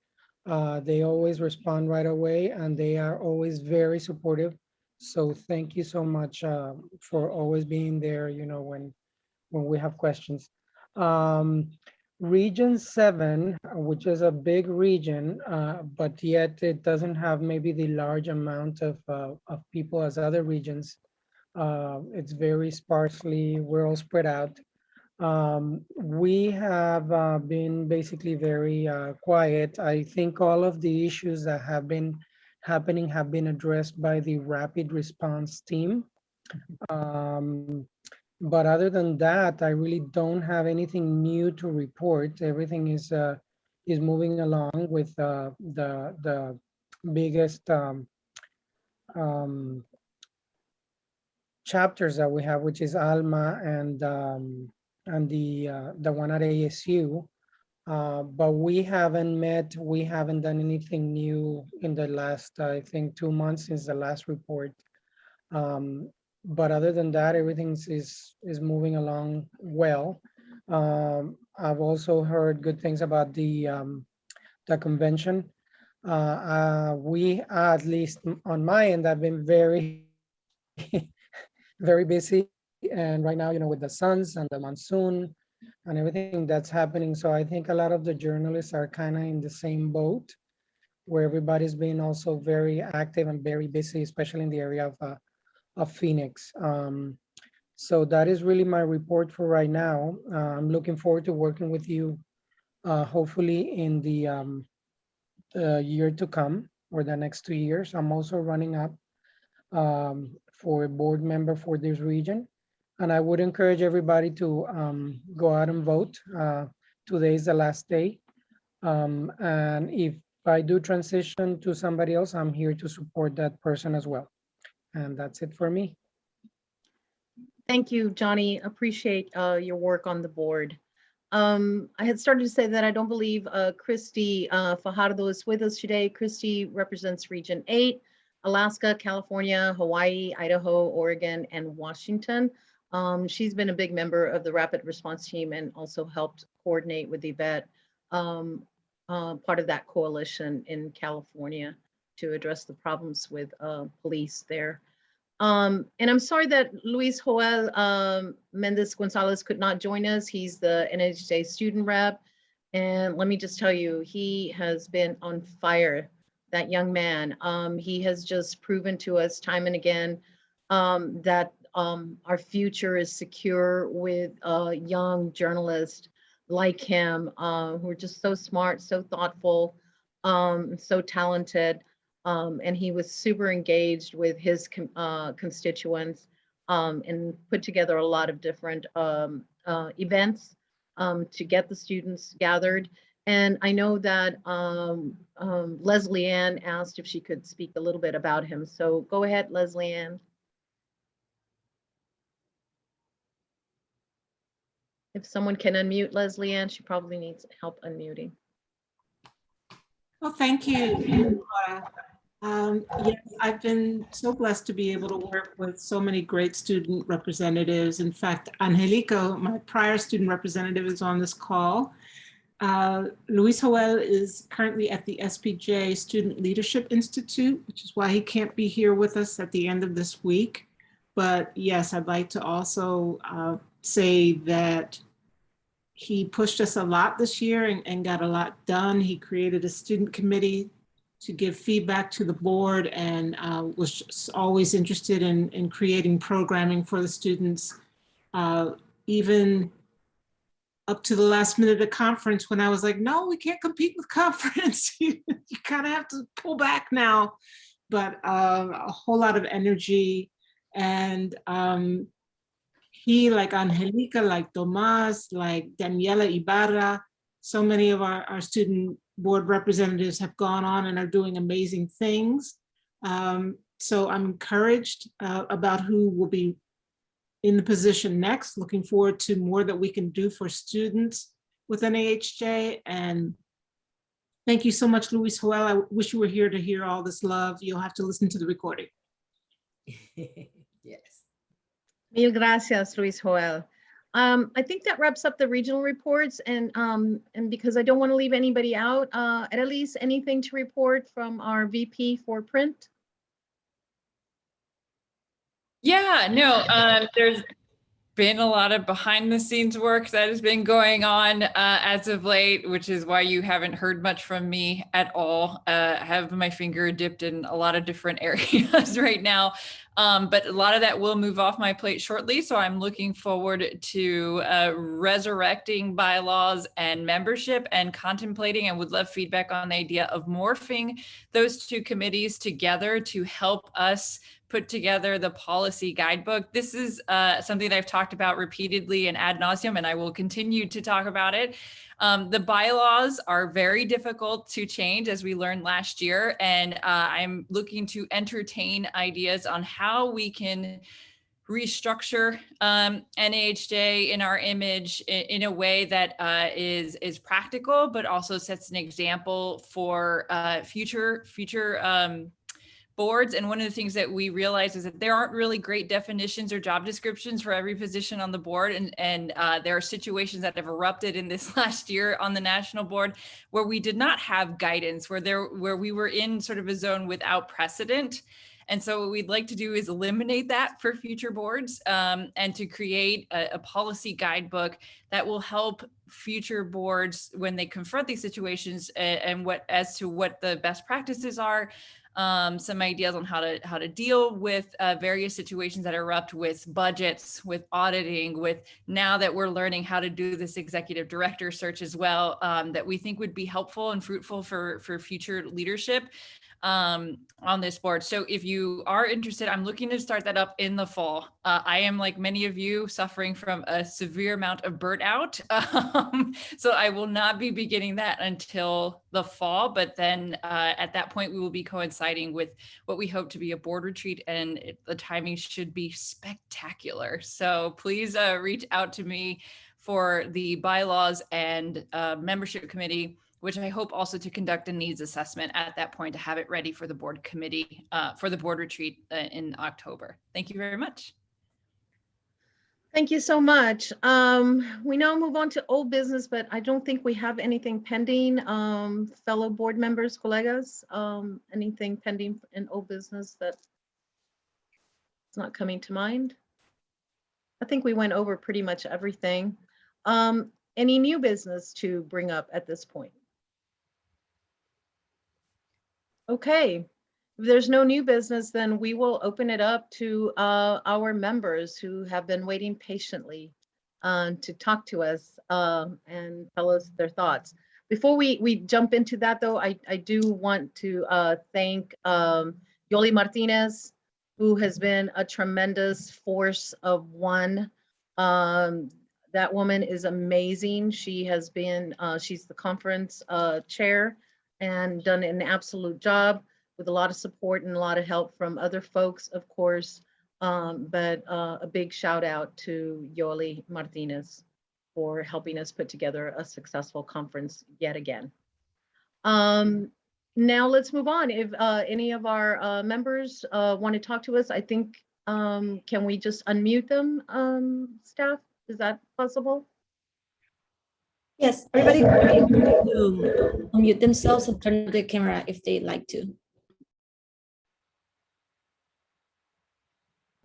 They always respond right away, and they are always very supportive. So thank you so much for always being there, when we have questions. Region 7, which is a big region, but yet it doesn't have maybe the large amount of people as other regions. It's very sparsely, we're all spread out. We have been basically very quiet. I think all of the issues that have been happening have been addressed by the rapid response team. But other than that, I really don't have anything new to report. Everything is moving along with the biggest chapters that we have, which is Alma and the one at ASU. But we haven't met, we haven't done anything new in the last, I think, 2 months since the last report. But other than that, everything is moving along well. I've also heard good things about the convention. We, at least on my end, have been very, very busy. And right now, with the suns and the monsoon and everything that's happening. So I think a lot of the journalists are kind of in the same boat, where everybody's been also very active and very busy, especially in the area of Phoenix. So that is really my report for right now. I'm looking forward to working with you, hopefully in the year to come, or the next 2 years. I'm also running up for a board member for this region. And I would encourage everybody to go out and vote. Today is the last day. And if I do transition to somebody else, I'm here to support that person as well. And that's it for me. Thank you, Johnny. Appreciate your work on the board. I had started to say that I don't believe Christy Fajardo is with us today. Christy represents Region 8, Alaska, California, Hawaii, Idaho, Oregon, and Washington. She's been a big member of the rapid response team and also helped coordinate with Yvette, part of that coalition in California to address the problems with police there. And I'm sorry that Luis Joel Mendez Gonzalez could not join us. He's the NHJ student rep. And let me just tell you, he has been on fire, that young man. He has just proven to us time and again that our future is secure with young journalists like him, who are just so smart, so thoughtful, so talented. And he was super engaged with his constituents and put together a lot of different events to get the students gathered. And I know that Leslie Ann asked if she could speak a little bit about him. So go ahead, Leslie Ann. If someone can unmute Leslie Ann, she probably needs help unmuting. Well, thank you, Nora. Yes, I've been so blessed to be able to work with so many great student representatives. In fact, Angelico, my prior student representative, is on this call. Luis Joel is currently at the SPJ Student Leadership Institute, which is why he can't be here with us at the end of this week. But yes, I'd like to also say that he pushed us a lot this year and got a lot done. He created a student committee to give feedback to the board and was always interested in creating programming for the students. Even up to the last minute of the conference when I was like, no, we can't compete with conference. You kind of have to pull back now, but a whole lot of energy. And he, like Angelica, like Tomas, like Daniela Ibarra, so many of our student board representatives have gone on and are doing amazing things. So I'm encouraged about who will be in the position next, looking forward to more that we can do for students with NAHJ. And thank you so much, Luis Joel. I wish you were here to hear all this love. You'll have to listen to the recording. Yes. Mil gracias, Luis Joel. I think that wraps up the regional reports, and because I don't want to leave anybody out, Arelis, anything to report from our VP for print? Yeah, no, there's been a lot of behind the scenes work that has been going on as of late, which is why you haven't heard much from me at all. I have my finger dipped in a lot of different areas right now. But a lot of that will move off my plate shortly. So I'm looking forward to resurrecting bylaws and membership and contemplating, and would love feedback on the idea of morphing those two committees together to help us put together the policy guidebook. This is something that I've talked about repeatedly and ad nauseum, and I will continue to talk about it. The bylaws are very difficult to change, as we learned last year, and I'm looking to entertain ideas on how we can restructure NAHJ in our image in a way that is practical, but also sets an example for future boards. And one of the things that we realize is that there aren't really great definitions or job descriptions for every position on the board. And there are situations that have erupted in this last year on the national board where we did not have guidance, where we were in sort of a zone without precedent. And so what we'd like to do is eliminate that for future boards, and to create a policy guidebook that will help future boards when they confront these situations, and as to what the best practices are, some ideas on how to deal with various situations that erupt with budgets, with auditing, with now that we're learning how to do this executive director search as well, that we think would be helpful and fruitful for future leadership on this board. So if you are interested, I'm looking to start that up in the fall. I am, like many of you, suffering from a severe amount of burnout. So I will not be beginning that until the fall, but then at that point we will be coinciding with what we hope to be a board retreat, and the timing should be spectacular. So please reach out to me for the bylaws and membership committee, which I hope also to conduct a needs assessment at that point to have it ready for the board committee, for the board retreat in October. Thank you very much. Thank you so much. We now move on to old business, but I don't think we have anything pending. Fellow board members, colegas, anything pending in old business that's not coming to mind? I think we went over pretty much everything. Any new business to bring up at this point? Okay, if there's no new business, then we will open it up to our members who have been waiting patiently to talk to us and tell us their thoughts. Before we jump into that, though, I do want to thank Yoli Martinez, who has been a tremendous force of one. That woman is amazing. She has been, she's the conference chair and done an absolute job with a lot of support and a lot of help from other folks, of course. But a big shout out to Yoli Martinez for helping us put together a successful conference yet again. Now let's move on. If any of our members want to talk to us, I think, can we just unmute them, staff? Is that possible? Yes, everybody to unmute themselves and turn on the camera if they'd like to.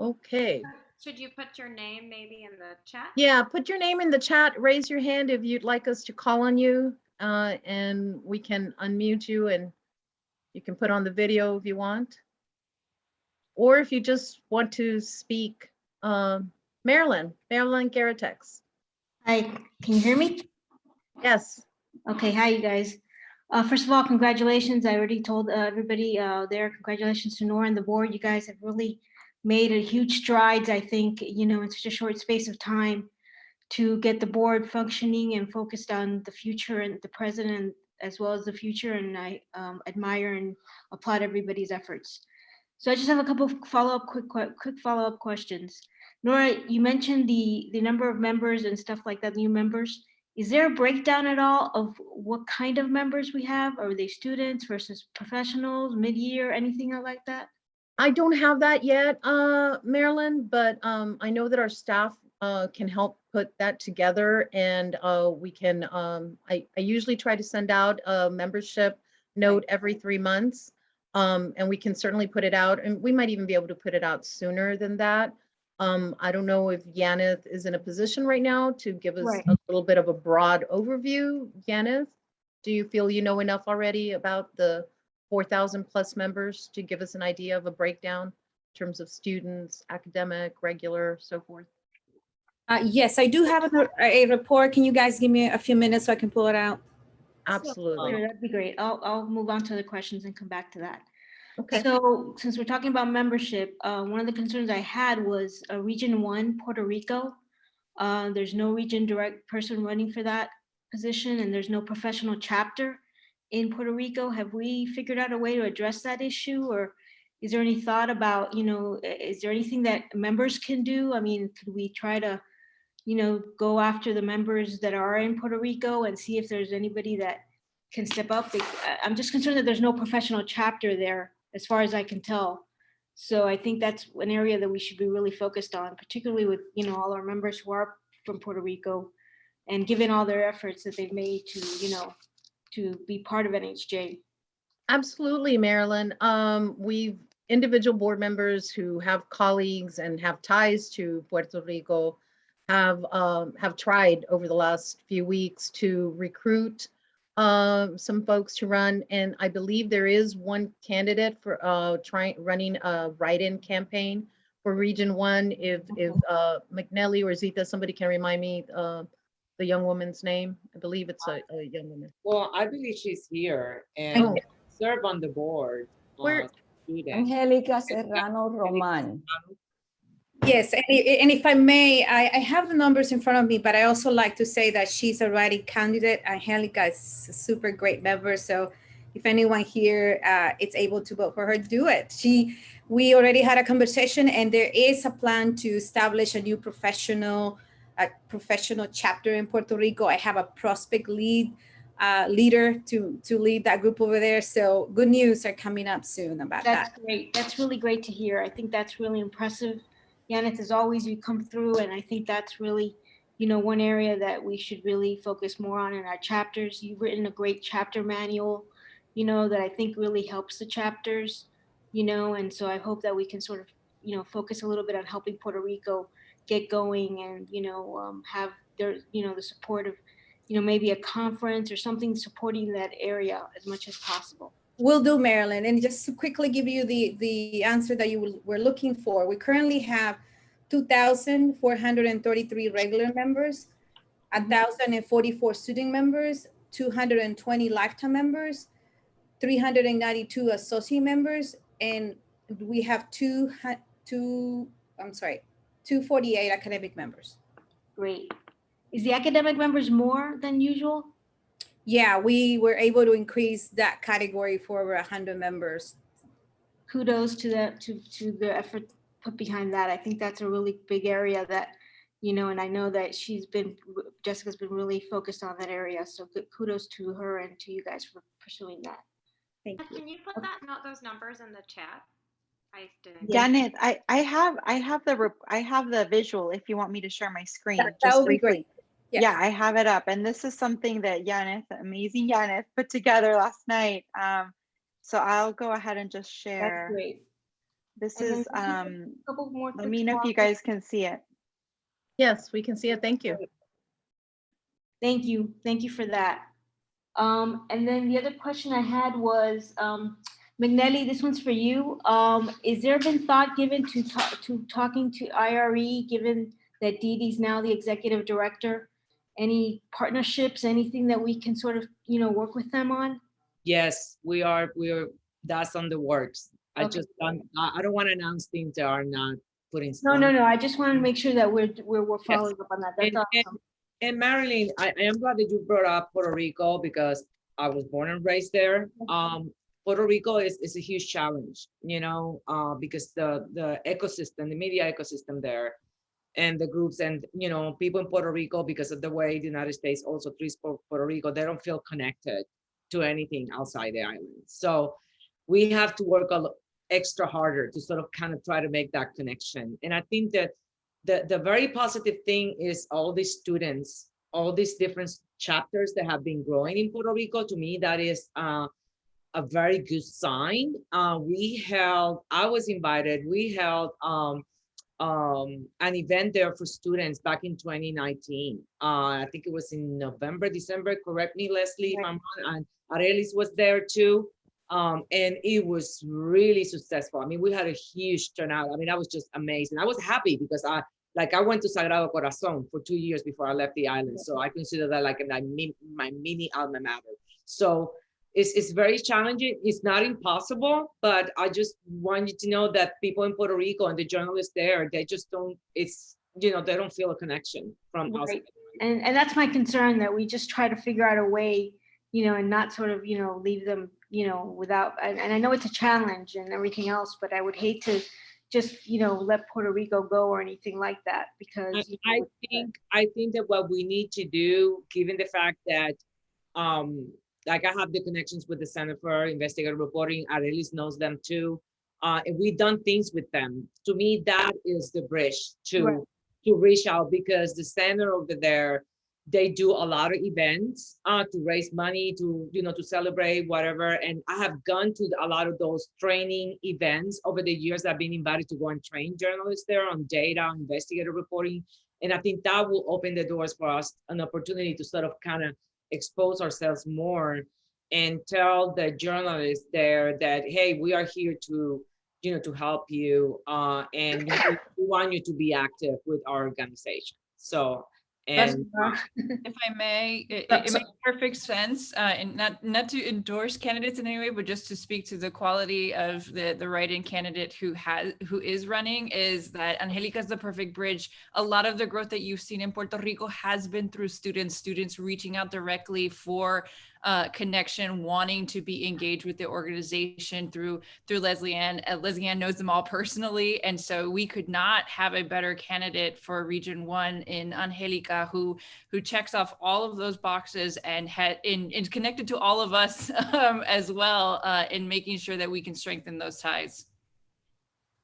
Okay. Should you put your name maybe in the chat? Yeah, put your name in the chat, raise your hand if you'd like us to call on you, and we can unmute you, and you can put on the video if you want. Or if you just want to speak, Marilyn Garateix. Hi, can you hear me? Yes. Okay, hi you guys. First of all, congratulations. I already told everybody there, congratulations to Nora and the board. You guys have really made a huge strides, I think, you know, in such a short space of time to get the board functioning and focused on the future and the present as well as the future. And I admire and applaud everybody's efforts. So I just have a couple of quick follow-up questions. Nora, you mentioned the number of members and stuff like that, new members. Is there a breakdown at all of what kind of members we have? Are they students versus professionals, mid-year, anything like that? I don't have that yet, Marilyn, but I know that our staff can help put that together, and we can, I usually try to send out a membership note every 3 months, and we can certainly put it out, and we might even be able to put it out sooner than that. I don't know if Yaneth is in a position right now to give us a little bit of a broad overview. Yaneth, do you feel you know enough already about the 4,000 plus members to give us an idea of a breakdown terms of students, academic, regular, so forth? Yes, I do have a report. Can you guys give me a few minutes so I can pull it out? Absolutely. Sure, that'd be great. I'll move on to the questions and come back to that. Okay. So since we're talking about membership, one of the concerns I had was Region 1, Puerto Rico. There's no region direct person running for that position, and there's no professional chapter in Puerto Rico. Have we figured out a way to address that issue, or is there any thought about, is there anything that members can do? I mean, could we try to, go after the members that are in Puerto Rico and see if there's anybody that can step up? I'm just concerned that there's no professional chapter there, as far as I can tell. So I think that's an area that we should be really focused on, particularly with, all our members who are from Puerto Rico, and given all their efforts that they've made to, to be part of NHJ. Absolutely, Marilyn. We've individual board members who have colleagues and have ties to Puerto Rico have tried over the last few weeks to recruit some folks to run, and I believe there is one candidate for running a write-in campaign for Region 1. If McNelly or Zita, somebody can remind me the young woman's name. I believe it's a young woman. Well, I believe she's here and serve on the board. Where? Angelica Serrano Roman. Yes, and if I may, I have the numbers in front of me, but I also like to say that she's a writing candidate. Angelica is a super great member. So if anyone here is able to vote for her, do it. We already had a conversation, and there is a plan to establish a new professional chapter in Puerto Rico. I have a prospect leader to lead that group over there. So good news are coming up soon about that. That's great. That's really great to hear. I think that's really impressive. Yaneth, as always, you come through, and I think that's really, one area that we should really focus more on in our chapters. You've written a great chapter manual, that I think really helps the chapters, and so I hope that we can sort of, focus a little bit on helping Puerto Rico get going and, have their, the support of, maybe a conference or something supporting that area as much as possible. Will do, Marilyn. And just to quickly give you the answer that you were looking for, we currently have 2,433 regular members, 1,044 student members, 220 lifetime members, 392 associate members, and we have 248 academic members. Great. Is the academic members more than usual? Yeah, we were able to increase that category for over 100 members. Kudos to the effort put behind that. I think that's a really big area that, and I know that Jessica's been really focused on that area. So good kudos to her and to you guys for pursuing that. Thank you. Can you put those numbers in the chat? I didn't. Janet, I have the visual if you want me to share my screen. That would be great. Yes. Yeah, I have it up. And this is something that amazing Yaneth, put together last night. So I'll go ahead and just share. That's great. This And is, let me know if you guys can see it. Yes, we can see it. Thank you. Thank you. Thank you for that. And then the other question I had was, McNelly, this one's for you. Is there been thought given to talking to IRE, given that Dee Dee's now the executive director? Any partnerships, anything that we can sort of, work with them on? Yes, we are. That's on the works. Okay. I don't want to announce things that are not put in stone. No. I just want to make sure that we're following up on that. That's awesome. And Marilyn, I am glad that you brought up Puerto Rico because I was born and raised there. Puerto Rico is a huge challenge, because the ecosystem, the media ecosystem there, and the groups and, people in Puerto Rico, because of the way the United States also treats Puerto Rico, they don't feel connected to anything outside the island. So we have to work a little extra harder to sort of kind of try to make that connection. And I think that the very positive thing is all these students, all these different chapters that have been growing in Puerto Rico. To me, that is a very good sign. I was invited, we held an event there for students back in 2019. I think it was in November, December, correct me, Leslie, if I'm wrong, and Arelis was there too. And it was really successful. I mean, we had a huge turnout. I mean, that was just amazing. I was happy because I went to Sagrado Corazon for 2 years before I left the island. So I consider that like my mini alma mater. So it's very challenging. It's not impossible, but I just want you to know that people in Puerto Rico and the journalists there, they just don't, they don't feel a connection from us. Right. And that's my concern, that we just try to figure out a way, and not sort of, leave them, without, and I know it's a challenge and everything else, but I would hate to just, let Puerto Rico go or anything like that, because I think that what we need to do, given the fact that like I have the connections with the Center for Investigative Reporting, Arelis knows them too. And we've done things with them. To me, that is the bridge to reach out, because the center over there, they do a lot of events to raise money, to to celebrate whatever. And I have gone to a lot of those training events over the years. I've been invited to go and train journalists there on data, investigative reporting. And I think that will open the doors for us, an opportunity to sort of kind of expose ourselves more and tell the journalists there that, hey, we are here to to help you, and we want you to be active with our organization. So, and if I may, it makes perfect sense, and not to endorse candidates in any way, but just to speak to the quality of the write-in candidate who is running, is that Angelica is the perfect bridge. A lot of the growth that you've seen in Puerto Rico has been through students reaching out directly for connection, wanting to be engaged with the organization through Leslie Ann. Leslie Ann knows them all personally, and so we could not have a better candidate for Region 1 in Angelica, who checks off all of those boxes and is connected to all of us as well, in making sure that we can strengthen those ties.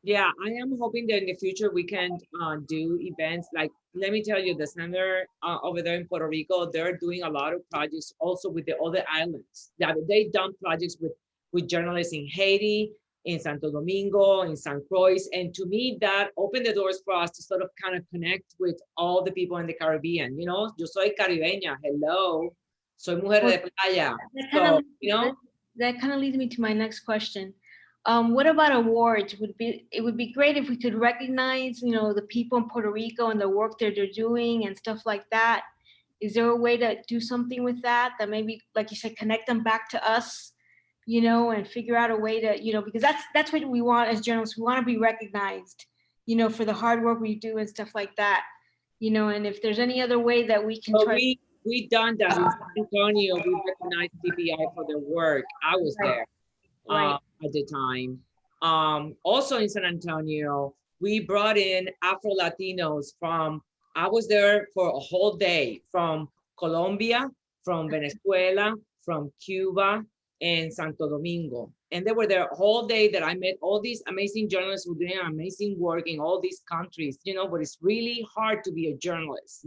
Yeah, I am hoping that in the future we can do events. Like, let me tell you, the center over there in Puerto Rico, they're doing a lot of projects also with the other islands. They've done projects with journalists in Haiti, in Santo Domingo, in San Croix. And to me, that opened the doors for us to sort of kind of connect with all the people in the Caribbean. Yo soy caribeña, hello. Soy mujer de playa. So, that kind of leads me to my next question. What about awards? It would be great if we could recognize, the people in Puerto Rico and the work that they're doing and stuff like that. Is there a way to do something with that maybe, like you said, connect them back to us, and figure out a way to, because that's what we want as journalists. We want to be recognized, for the hard work we do and stuff like that, and if there's any other way that we can try. We done that in San Antonio. We recognized CPI for their work. I was there. At the time. Also in San Antonio, we brought in Afro-Latinos I was there for a whole day, from Colombia, from Venezuela, from Cuba, and Santo Domingo. And they were there a whole day that I met all these amazing journalists who are doing amazing work in all these countries, but it's really hard to be a journalist,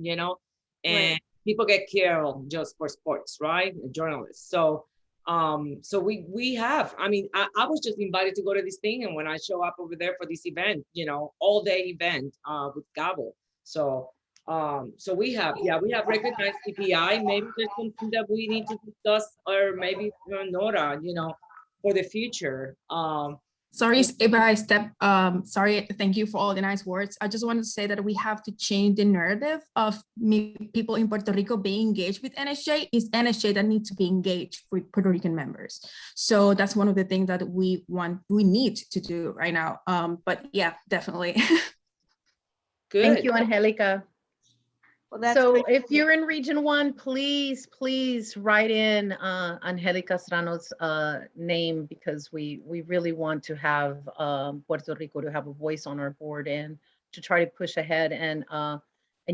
and people get killed just for sports, right? A journalist. So we have, I mean, I was just invited to go to this thing, and when I show up over there for this event, all day event with Gabo. So we have recognized CPI. Maybe there's something that we need to discuss, or maybe Nora, for the future. Sorry if I step, sorry, thank you for all the nice words. I just wanted to say that we have to change the narrative of people in Puerto Rico being engaged with NSJ. It's NSJ that needs to be engaged with Puerto Rican members. So that's one of the things that we need to do right now. But yeah, definitely. Good. Thank you, Angelica. Well, so if you're in Region 1, please write in Angelica Serrano's name, because we really want to have Puerto Rico to have a voice on our board and to try to push ahead and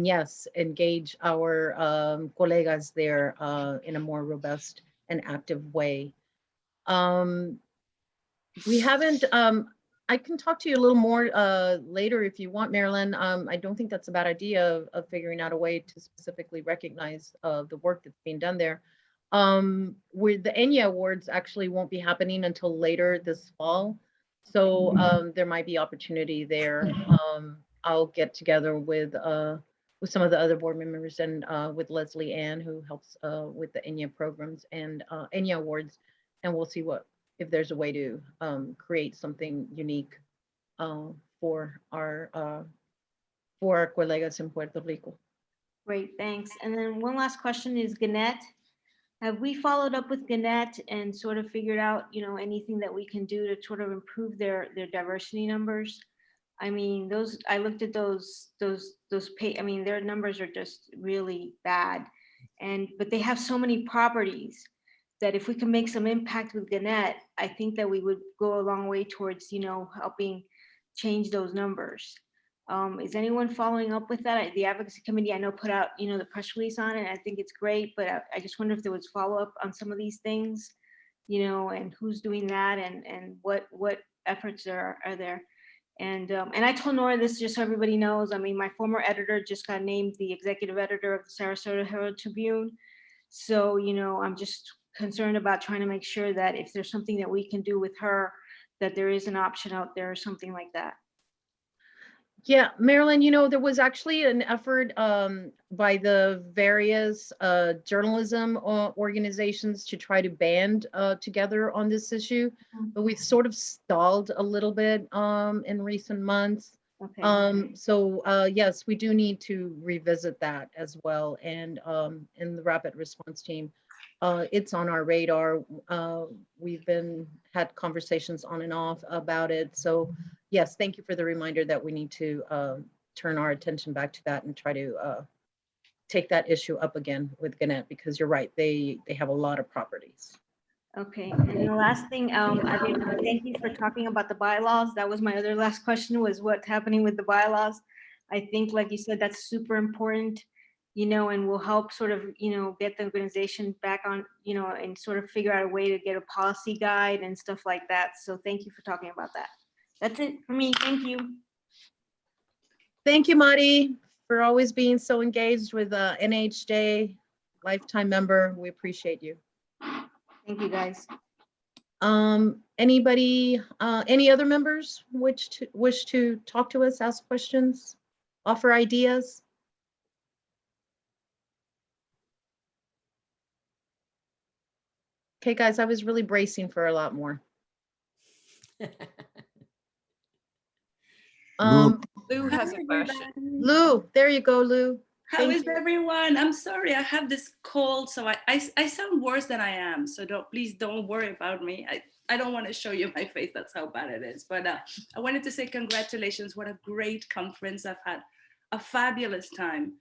yes, engage our colegas there in a more robust and active way. We haven't, I can talk to you a little more later if you want, Marilyn. I don't think that's a bad idea of figuring out a way to specifically recognize the work that's being done there. With the ENIA Awards actually won't be happening until later this fall. So there might be opportunity there. I'll get together with some of the other board members and with Leslie Ann, who helps with the ENIA programs and ENIA Awards, and we'll see if there's a way to create something unique for our colegas in Puerto Rico. Great, thanks. And then one last question is Gannett. Have we followed up with Gannett and sort of figured out, you know, anything that we can do to sort of improve their diversity numbers? I mean, I looked at those I mean, their numbers are just really bad. But they have so many properties that if we can make some impact with Gannett, I think that we would go a long way towards, you know, helping change those numbers. Is anyone following up with that? The advocacy committee, I know, put out, you know, the press release on it. I think it's great, but I just wonder if there was follow-up on some of these things, you know, and who's doing that and what efforts are there. And I told Nora this just so everybody knows. I mean, my former editor just got named the executive editor of the Sarasota Herald Tribune. So, you know, I'm just concerned about trying to make sure that if there's something that we can do with her, that there is an option out there or something like that. Yeah, Marilyn, you know, there was actually an effort by the various journalism organizations to try to band together on this issue, but we've sort of stalled a little bit in recent months. Okay. So yes, we do need to revisit that as well. And in the rapid response team, it's on our radar. We've had conversations on and off about it. So yes, thank you for the reminder that we need to turn our attention back to that and try to take that issue up again with Gannett, because you're right, they have a lot of properties. Okay, and the last thing, I mean, thank you for talking about the bylaws. That was my other last question, was what's happening with the bylaws. I think, like you said, that's super important, you know, and will help sort of, you know, get the organization back on, you know, and sort of figure out a way to get a policy guide and stuff like that. So thank you for talking about that. That's it for me. Thank you. Thank you, Mari, for always being so engaged with NHJ, lifetime member. We appreciate you. Thank you, guys. Anybody, any other members wish to talk to us, ask questions, offer ideas? Okay, guys, I was really bracing for a lot more. Lou has a question. Lou, there you go, Lou. How is everyone? I'm sorry, I have this cold, so I sound worse than I am. So please don't worry about me. I don't want to show you my face. That's how bad it is. But I wanted to say congratulations. What a great conference. I've had a fabulous time.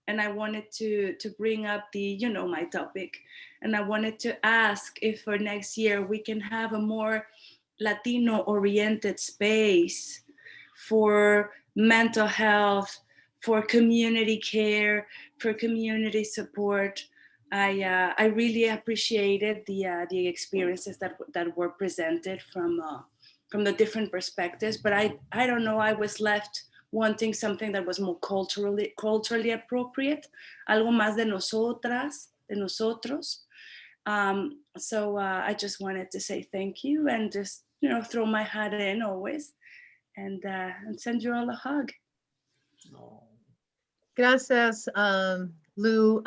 And I wanted to bring up my topic. And I wanted to ask if for next year we can have a more Latino-oriented space for mental health, for community care, for community support. I really appreciated the experiences that were presented from the different perspectives. But I don't know, I was left wanting something that was more culturally appropriate, algo más de nosotras, de nosotros. So I just wanted to say thank you and just throw my hat in always, and send you all a hug. Gracias, Lou.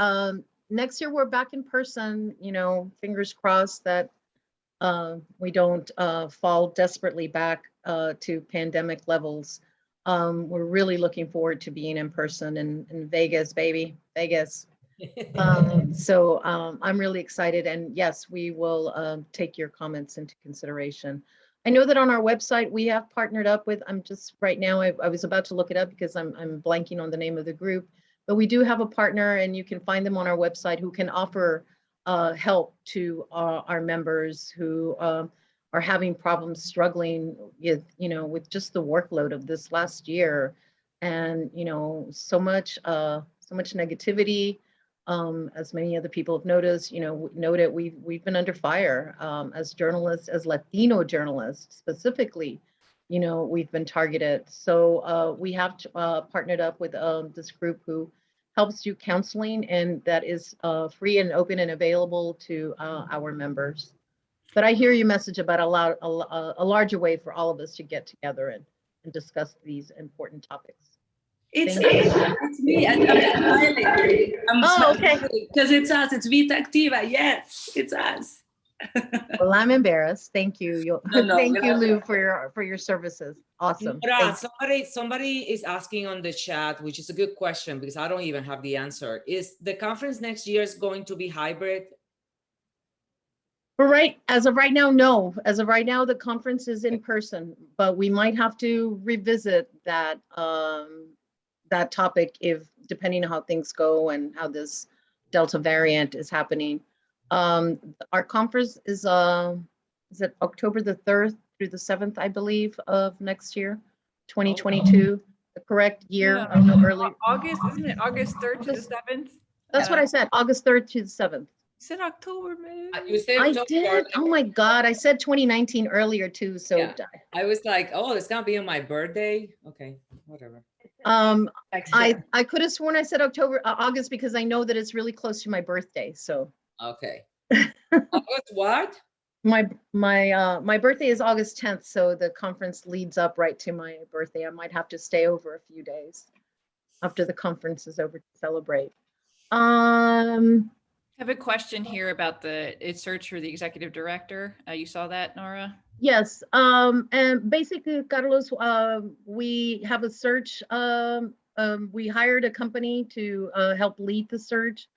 Next year we're back in person, fingers crossed that we don't fall desperately back to pandemic levels. We're really looking forward to being in person in Vegas, baby, Vegas. So I'm really excited, and yes, we will take your comments into consideration. I know that on our website we have partnered up with, I'm just right now, I was about to look it up because I'm blanking on the name of the group, but we do have a partner, and you can find them on our website, who can offer help to our members who are having problems, struggling with, with just the workload of this last year, and so much negativity. As many other people have noticed, we've been under fire as journalists, as Latino journalists specifically. We've been targeted. So we have partnered up with this group who helps do counseling, and that is free and open and available to our members. But I hear your message about a larger way for all of us to get together and discuss these important topics. It's me. I'm smiling. Oh, okay. Because it's us. It's Vita Activa. Yes, it's us. Well, I'm embarrassed. Thank you. No, Thank you, Lou, gracias. for your services. Awesome. Nora, Thanks. somebody is asking on the chat, which is a good question because I don't even have the answer. Is the conference next year is going to be hybrid? As of right now, no. As of right now, the conference is in person, but we might have to revisit that that topic depending on how things go and how this Delta variant is happening. Our conference is it October the 3rd through the 7th, I believe, of next year, 2022, the correct year. Yeah. I don't know, early. August, isn't it August 3rd to the 7th? That's what I said, August 3rd to the 7th. You said October, man. You said I October. did. Oh my God. I said 2019 earlier too. So Yeah. I was like, oh, it's gonna be on my birthday. Okay, whatever. I could have sworn I said August because I know that it's really close to my birthday. So Okay. August what? My birthday is August 10th, so the conference leads up right to my birthday. I might have to stay over a few days after the conference is over to celebrate. I have a question here about the search for the executive director. You saw that, Nora? Yes, and basically, Carlos, we have a search. We hired a company to help lead the search.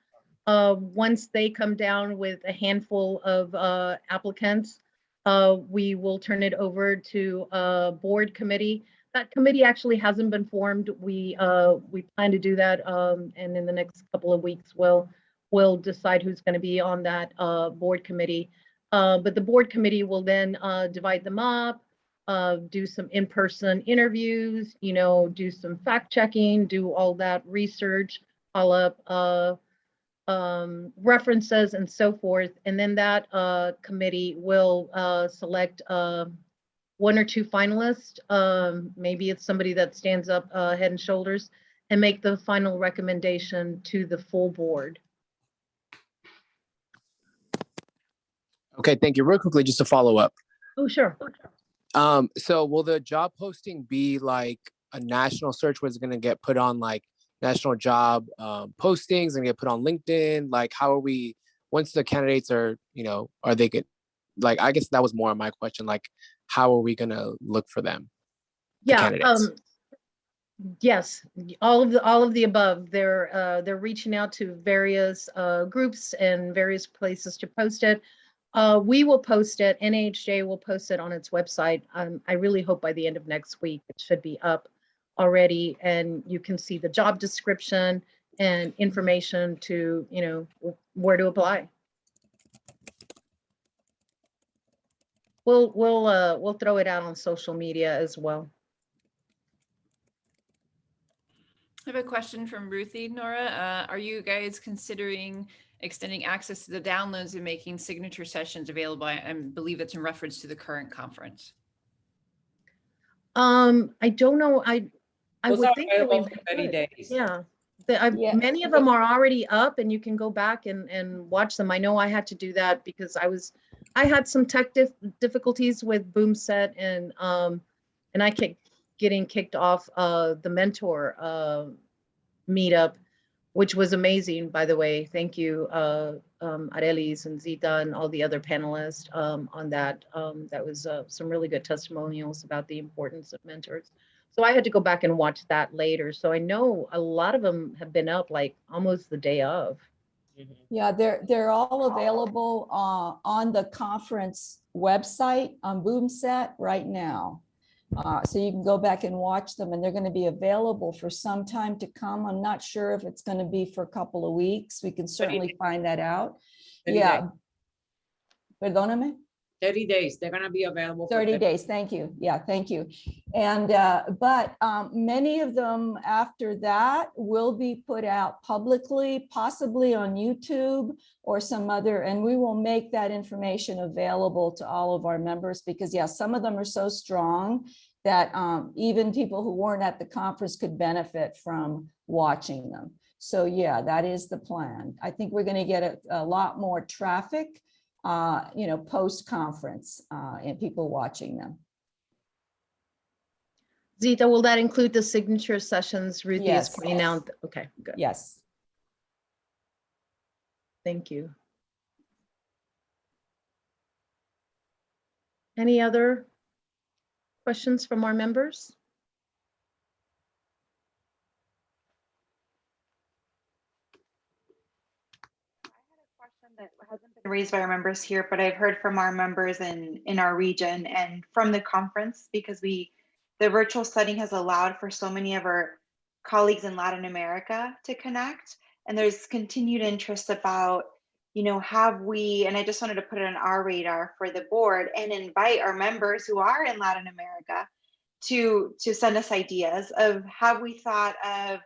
Once they come down with a handful of applicants, we will turn it over to a board committee. That committee actually hasn't been formed. We plan to do that, and in the next couple of weeks, we'll decide who's going to be on that board committee. But the board committee will then divide them up, do some in-person interviews, do some fact checking, do all that research, call up references and so forth. And then that committee will select one or two finalists. Maybe it's somebody that stands up head and shoulders, and make the final recommendation to the full board. Okay, thank you. Real quickly, just to follow up. Oh, sure. So will the job posting be like a national search where it's going to get put on like national job postings and get put on LinkedIn? Like, how are we, once the candidates are, are they good? Like, I guess that was more of my question. Like, how are we going to look for them? Yeah. Yes, all of the above. They're reaching out to various groups and various places to post it. We will post it. NHJ will post it on its website. I really hope by the end of next week it should be up already, and you can see the job description and information to where to apply. We'll throw it out on social media as well. I have a question from Ruthie. Nora, are you guys considering extending access to the downloads and making signature sessions available? I believe it's in reference to the current conference. I don't know. I would think that we 30 days. Yeah. Many of them are already up, and you can go back and watch them. I know I had to do that because I had some tech difficulties with Boomset, and I kept getting kicked off the mentor meetup, which was amazing, by the way. Thank you, Arelis and Zita and all the other panelists on that. That was some really good testimonials about the importance of mentors. So I had to go back and watch that later. So I know a lot of them have been up like almost the day of. Yeah, they're all available on the conference website on Boomset right now. So you can go back and watch them, and they're going to be available for some time to come. I'm not sure if it's going to be for a couple of weeks. We can certainly find that out. 30 Yeah. days. Perdóname? 30 days. They're going to be available. 30 days. Thank you. Yeah, thank you. And but many of them after that will be put out publicly, possibly on YouTube or some other, and we will make that information available to all of our members, because yeah, some of them are so strong that even people who weren't at the conference could benefit from watching them. So yeah, that is the plan. I think we're going to get a lot more traffic post-conference and people watching them. Zita, will that include the signature sessions Ruthie is Yes. pointing out? Okay, good. Yes. Thank you. Any other questions from our members? That hasn't been raised by our members here, but I've heard from our members in our region and from the conference, because the virtual setting has allowed for so many of our colleagues in Latin America to connect. And there's continued interest about, have we, and I just wanted to put it on our radar for the board and invite our members who are in Latin America to send us ideas of, have we thought of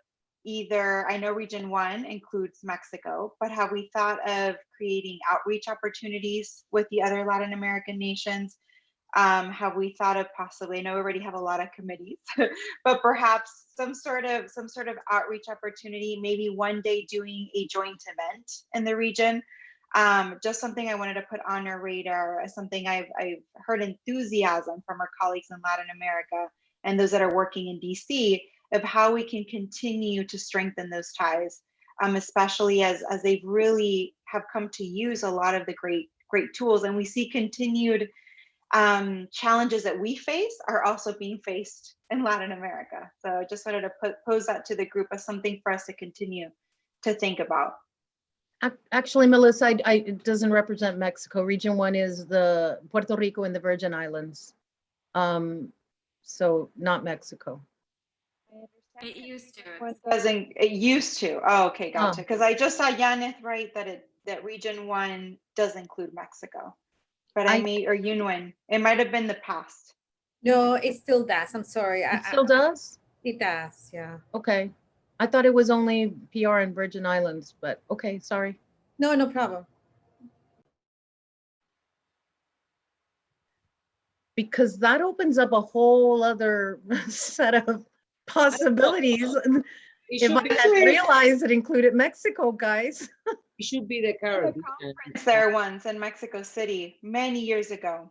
either, I know Region 1 includes Mexico, but have we thought of creating outreach opportunities with the other Latin American nations? Have we thought of possibly, I know we already have a lot of committees, but perhaps some sort of outreach opportunity, maybe one day doing a joint event in the region. Just something I wanted to put on our radar, something I've heard enthusiasm from our colleagues in Latin America and those that are working in DC, of how we can continue to strengthen those ties, especially as they really have come to use a lot of the great tools. And we see continued challenges that we face are also being faced in Latin America. So I just wanted to pose that to the group as something for us to continue to think about. Actually, Melissa, it doesn't represent Mexico. Region 1 is the Puerto Rico and the Virgin Islands. So not Mexico. It used to. It used to. Oh, okay, gotcha. Because I just saw Yaneth write that Region 1 does include Mexico, but or Yunwen. It might have been the past. No, it still does. I'm sorry. It still does? It does, yeah. Okay. I thought it was only PR and Virgin Islands, but okay, sorry. No, no problem. Because that opens up a whole other set of possibilities. If I had realized it included Mexico, guys. It should be the Caribbean. There once in Mexico City many years ago,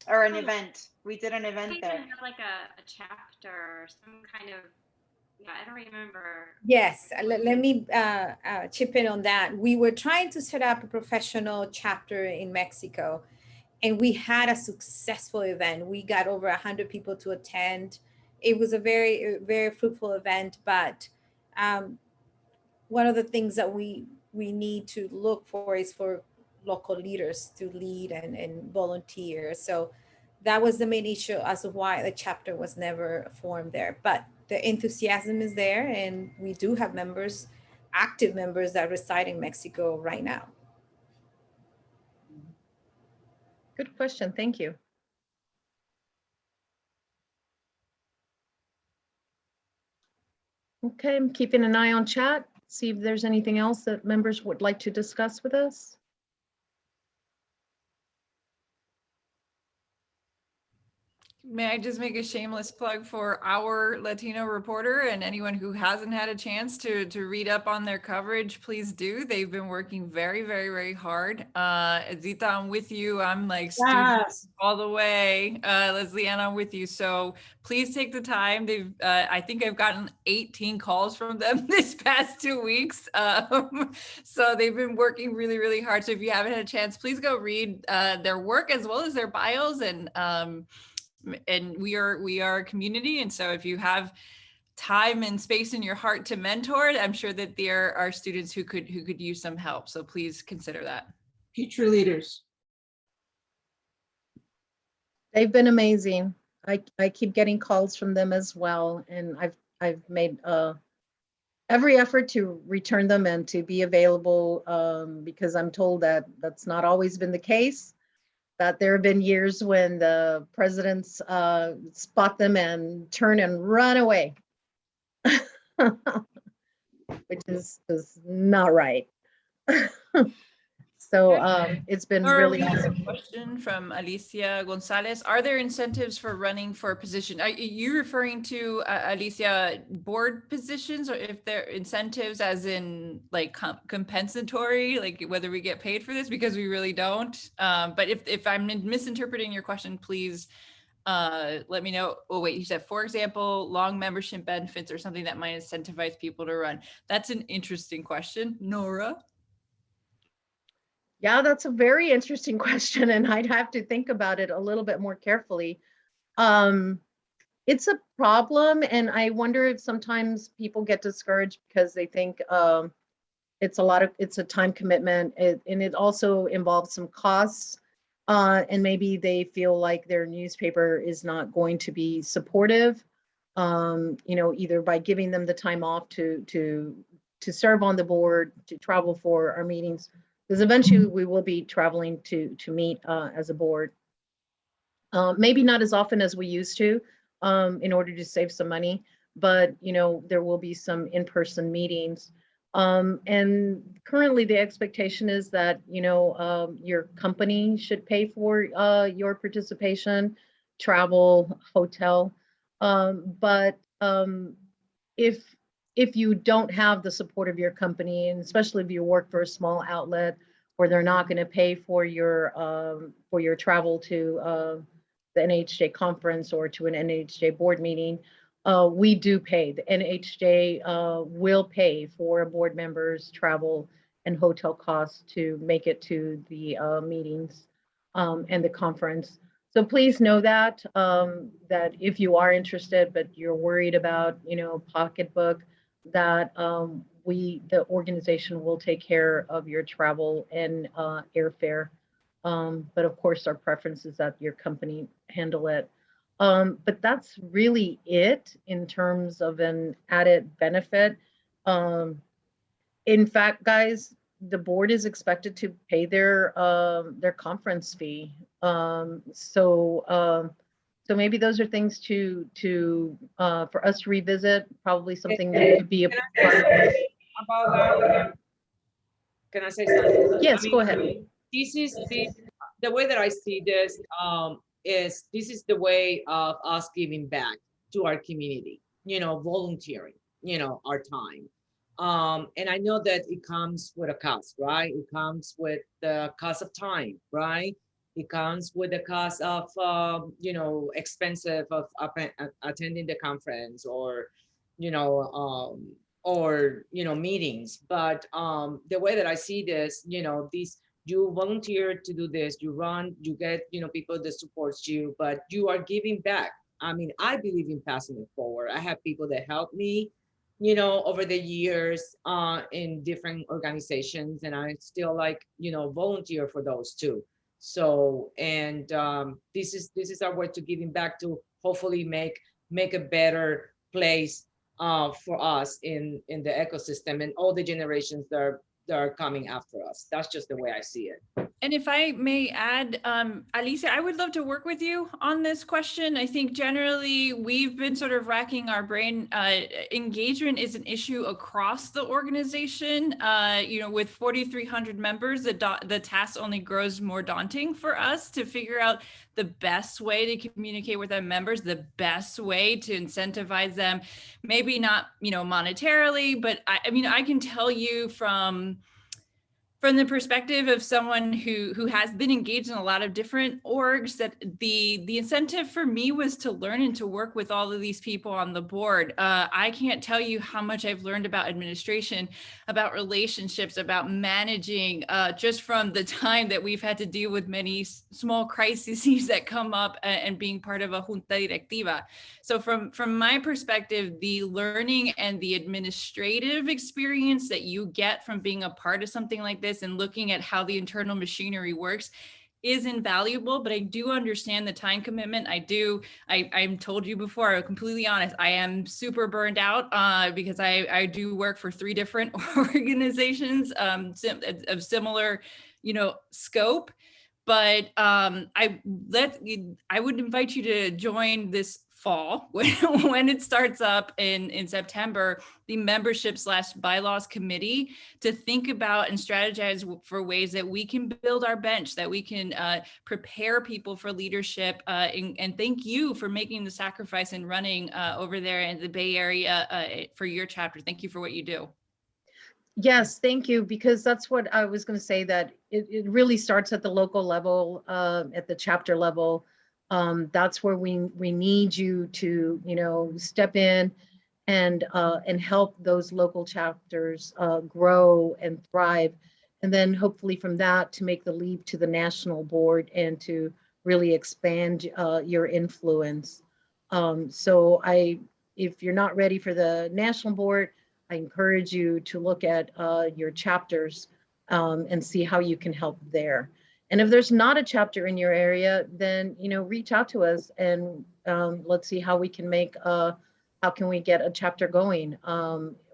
or an event. We did an event there. Have like a chapter or some kind of, I don't remember. Yes, let me chip in on that. We were trying to set up a professional chapter in Mexico, and we had a successful event. We got over 100 people to attend. It was a very, very fruitful event, but one of the things that we need to look for is for local leaders to lead and volunteer. So that was the main issue as to why the chapter was never formed there. But the enthusiasm is there, and we do have members, active members that reside in Mexico right now. Good question, thank you. Okay, I'm keeping an eye on chat, see if there's anything else that members would like to discuss with us. May I just make a shameless plug for our Latino reporter, and anyone who hasn't had a chance to read up on their coverage, please do. They've been working very, very, very hard. Zita, I'm with you. I'm like students all the way. Leslie Ann, I'm with you. So please take the time. I think I've gotten 18 calls from them this past 2 weeks. So they've been working really, really hard. So if you haven't had a chance, please go read their work as well as their bios. And we are a community, and so if you have time and space in your heart to mentor, I'm sure that there are students who could use some help. So please consider that. Future leaders. They've been amazing. I keep getting calls from them as well, and I've made every effort to return them and to be available, because I'm told that that's not always been the case. That there have been years when the presidents spot them and turn and run away, which is not right. So it's been really awesome. Question from Alicia Gonzalez. Are there incentives for running for a position? Are you referring to, Alicia, board positions, or if there are incentives as in like compensatory, like whether we get paid for this? Because we really don't. But if I'm misinterpreting your question, please let me know. Oh wait, you said, for example, long membership benefits or something that might incentivize people to run. That's an interesting question. Nora? Yeah, that's a very interesting question, and I'd have to think about it a little bit more carefully. It's a problem, and I wonder if sometimes people get discouraged because they think it's a time commitment, and it also involves some costs, and maybe they feel like their newspaper is not going to be supportive, either by giving them the time off to serve on the board, to travel for our meetings, because eventually we will be traveling to meet as a board. Maybe not as often as we used to, in order to save some money, but there will be some in-person meetings. And currently the expectation is that your company should pay for your participation, travel, hotel. But if you don't have the support of your company, and especially if you work for a small outlet where they're not going to pay for your travel to the NHJ conference or to an NHJ board meeting, we do pay. The NHJ will pay for a board member's travel and hotel costs to make it to the meetings and the conference. So please know that that if you are interested, but you're worried about pocketbook, that the organization will take care of your travel and airfare. But of course, our preference is that your company handle it. But that's really it in terms of an added benefit. In fact, guys, the board is expected to pay their conference fee. So maybe those are things for us to revisit. Probably something that could be a part of it. About that, can I say something? Yes, go ahead. The way that I see this is the way of us giving back to our community, volunteering, our time. And I know that it comes with a cost, right? It comes with the cost of time, right? It comes with the cost of, expensive of attending the conference or, meetings. But the way that I see this, you volunteer to do this, you run, you get, people that supports you, but you are giving back. I mean, I believe in passing it forward. I have people that help me, over the years in different organizations, and I still volunteer for those too. So, and this is our way to giving back to hopefully make a better place for us in the ecosystem and all the generations that are coming after us. That's just the way I see it. And if I may add, Alicia, I would love to work with you on this question. I think generally we've been sort of racking our brain. Engagement is an issue across the organization. With 4,300 members, the task only grows more daunting for us to figure out the best way to communicate with our members, the best way to incentivize them, maybe not, monetarily, but I can tell you from the perspective of someone who has been engaged in a lot of different orgs, that the incentive for me was to learn and to work with all of these people on the board. I can't tell you how much I've learned about administration, about relationships, about managing, just from the time that we've had to deal with many small crises that come up and being part of a junta directiva. So from my perspective, the learning and the administrative experience that you get from being a part of something like this and looking at how the internal machinery works is invaluable, but I do understand the time commitment. I'm told you before, I'm completely honest, I am super burned out because I do work for 3 different organizations of similar, scope. But I would invite you to join this fall when it starts up in September, the membership/bylaws committee, to think about and strategize for ways that we can build our bench, that we can prepare people for leadership. And thank you for making the sacrifice and running over there in the Bay Area for your chapter. Thank you for what you do. Yes, thank you, because that's what I was going to say, that it really starts at the local level, at the chapter level. That's where we need you to, step in and help those local chapters grow and thrive. And then hopefully from that to make the leap to the national board and to really expand your influence. So if you're not ready for the national board, I encourage you to look at your chapters and see how you can help there. And if there's not a chapter in your area, then reach out to us and let's see how we can make how can we get a chapter going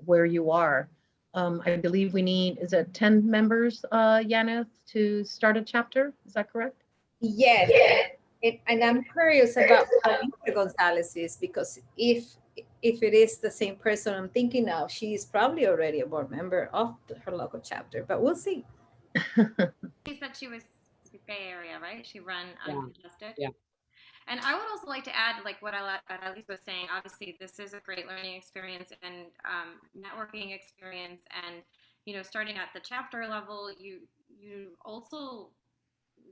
where you are. I believe we need, is it 10 members, Yana, to start a chapter? Is that correct? Yes, and I'm curious about how Mr. Gonzalez is, because if it is the same person I'm thinking of, she's probably already a board member of her local chapter, but we'll see. She said she was Bay Area, right? She ran Yeah. uncontested. Yeah. And I would also like to add, like what Arelis was saying, obviously this is a great learning experience and networking experience. And, starting at the chapter level, you also,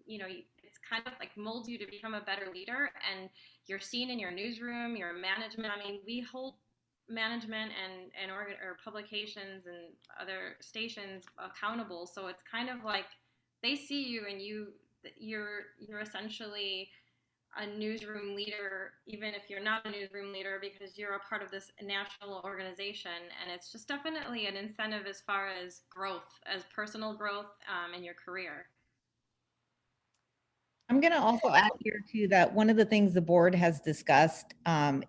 it's kind of like molds you to become a better leader, and you're seen in your newsroom, your management. I mean, we hold management and or publications and other stations accountable. So it's kind of like they see you and you're essentially a newsroom leader, even if you're not a newsroom leader, because you're a part of this national organization. And it's just definitely an incentive as far as growth, as personal growth in your career. I'm going to also add here too that one of the things the board has discussed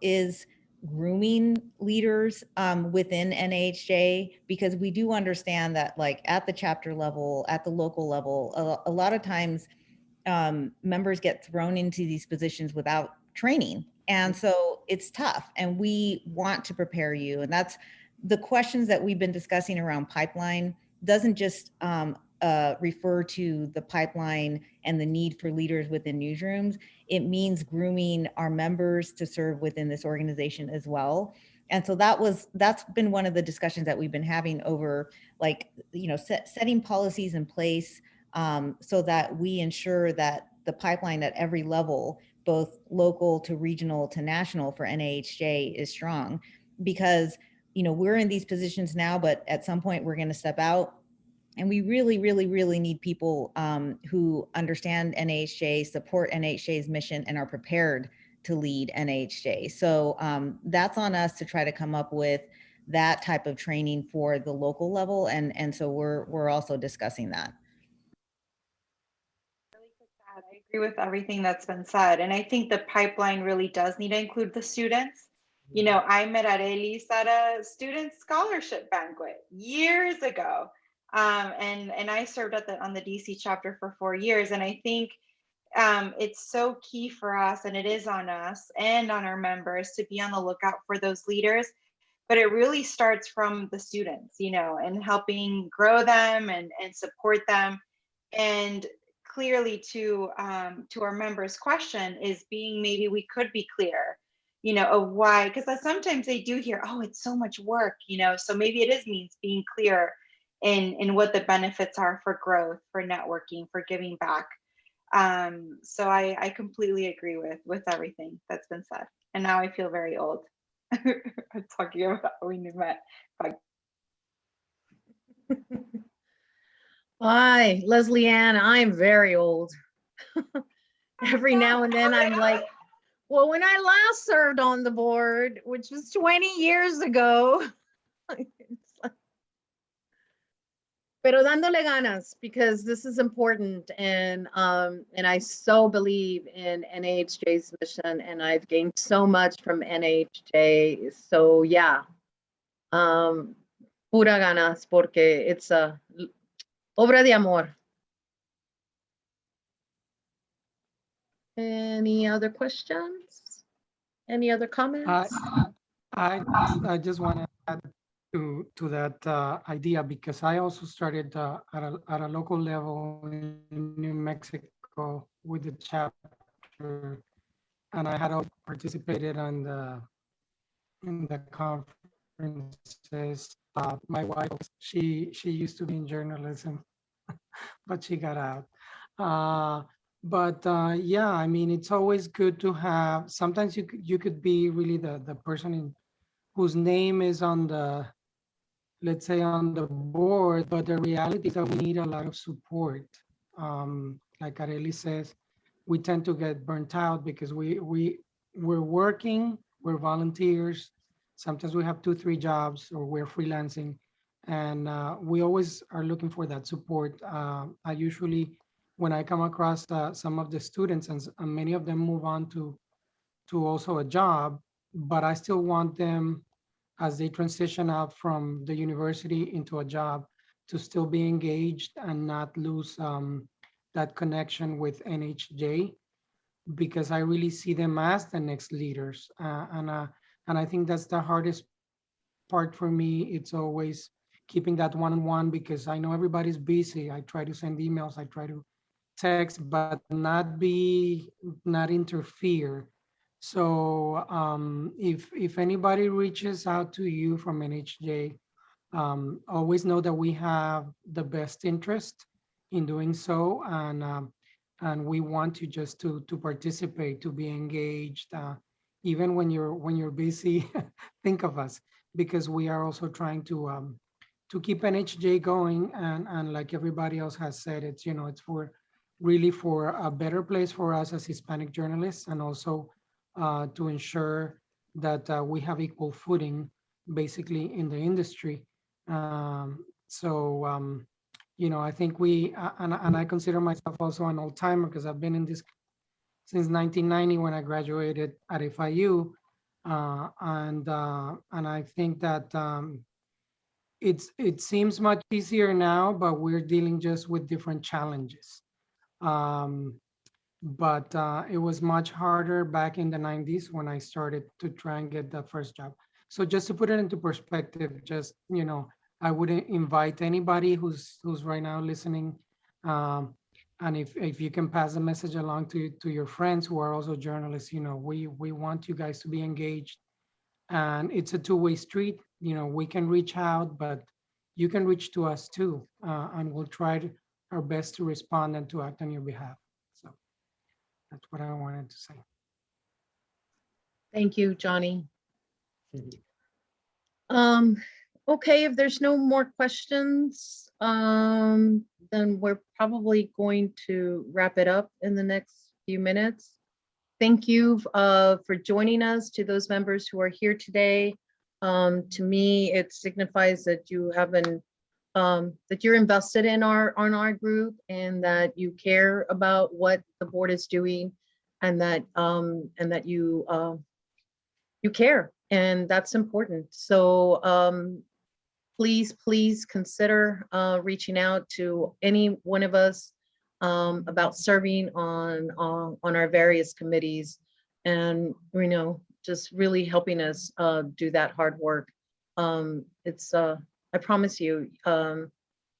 is grooming leaders within NAHJ, because we do understand that, like, at the chapter level, at the local level, a lot of times members get thrown into these positions without training. And so it's tough, and we want to prepare you. And that's the questions that we've been discussing around pipeline doesn't just refer to the pipeline and the need for leaders within newsrooms. It means grooming our members to serve within this organization as well. And so that's been one of the discussions that we've been having over, like, setting policies in place so that we ensure that the pipeline at every level, both local to regional to national for NAHJ, is strong. Because we're in these positions now, but at some point we're going to step out. And we really, really, really need people who understand NAHJ, support NAHJ's mission, and are prepared to lead NAHJ. So that's on us to try to come up with that type of training for the local level. And so we're also discussing that. I agree with everything that's been said. And I think the pipeline really does need to include the students. I met Arelis at a student scholarship banquet years ago. And I served on the DC chapter for 4 years. And I think it's so key for us, and it is on us and on our members to be on the lookout for those leaders. But it really starts from the students, and helping grow them and support them. And clearly to our members' question is maybe we could be clear, of why, because sometimes they do hear, oh, it's so much work, so maybe it means being clear in what the benefits are for growth, for networking, for giving back. So I completely agree with everything that's been said. And now I feel very old talking about when we met. Hi, Leslie Ann, I'm very old. Every now and then I'm like, well, when I last served on the board, which was 20 years ago, pero dándole ganas, because this is important, and I so believe in NAHJ's mission, and I've gained so much from NAHJ. So yeah, pura ganas, porque it's a obra de amor. Any other questions? Any other comments? I just want to add to that idea, because I also started at a local level in New Mexico with the chapter, and I had participated in the conferences. My wife, she used to be in journalism, but she got out. Yeah, I mean, it's always good to have. Sometimes you could be really the person whose name is on the let's say, on the board, but the reality is that we need a lot of support. Like Arelis says, we tend to get burnt out because we're working, we're volunteers. Sometimes we have 2-3 jobs, or we're freelancing, and we always are looking for that support. I usually, when I come across some of the students, and many of them move on to also a job, but I still want them, as they transition out from the university into a job, to still be engaged and not lose that connection with NHJ, because I really see them as the next leaders. And I think that's the hardest part for me. It's always keeping that one-on-one, because I know everybody's busy. I try to send emails, I try to text, but not interfere. So if anybody reaches out to you from NHJ, always know that we have the best interest in doing so, and we want you just to participate, to be engaged, even when you're busy. Think of us, because we are also trying to keep NHJ going, and like everybody else has said, it's it's really for a better place for us as Hispanic journalists, and also to ensure that we have equal footing basically in the industry. I think and I consider myself also an old timer, because I've been in this since 1990 when I graduated at FIU. And I think that it seems much easier now, but we're dealing just with different challenges. But it was much harder back in the 90s when I started to try and get that first job. So just to put it into perspective, just, I would invite anybody who's right now listening, and if you can pass the message along to your friends who are also journalists, we want you guys to be engaged, and it's a two-way street. We can reach out, but you can reach to us too, and we'll try our best to respond and to act on your behalf. So that's what I wanted to say. Thank you, Johnny. Okay, if there's no more questions, then we're probably going to wrap it up in the next few minutes. Thank you for joining us. To those members who are here today, to me, it signifies that you haven't, that you're invested in our group, and that you care about what the board is doing, and that you care, and that's important. So please consider reaching out to any one of us about serving on our various committees, and just really helping us do that hard work. It's I promise you,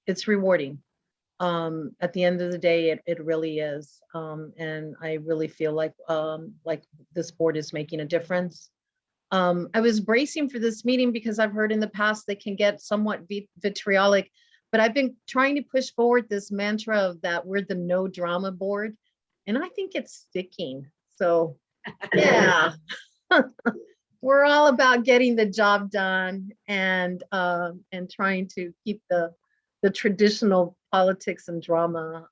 it's rewarding. At the end of the day, it really is, and I really feel like this board is making a difference. I was bracing for this meeting because I've heard in the past they can get somewhat vitriolic, but I've been trying to push forward this mantra of that we're the no drama board, and I think it's sticking. So yeah, we're all about getting the job done, and trying to keep the traditional politics and drama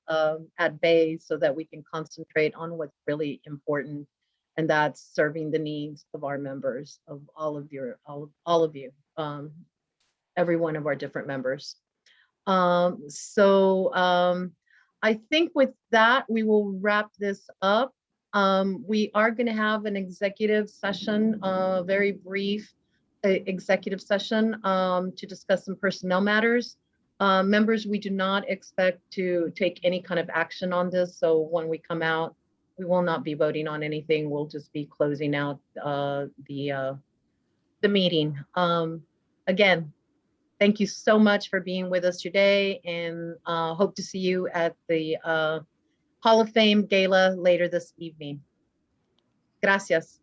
at bay, so that we can concentrate on what's really important. And that's serving the needs of our members, of all of you, every one of our different members. I think with that, we will wrap this up. We are going to have an executive session, a very brief executive session to discuss some personnel matters. Members, we do not expect to take any kind of action on this. So when we come out, we will not be voting on anything. We'll just be closing out the meeting. Again, thank you so much for being with us today, and hope to see you at the Hall of Fame Gala later this evening. Gracias.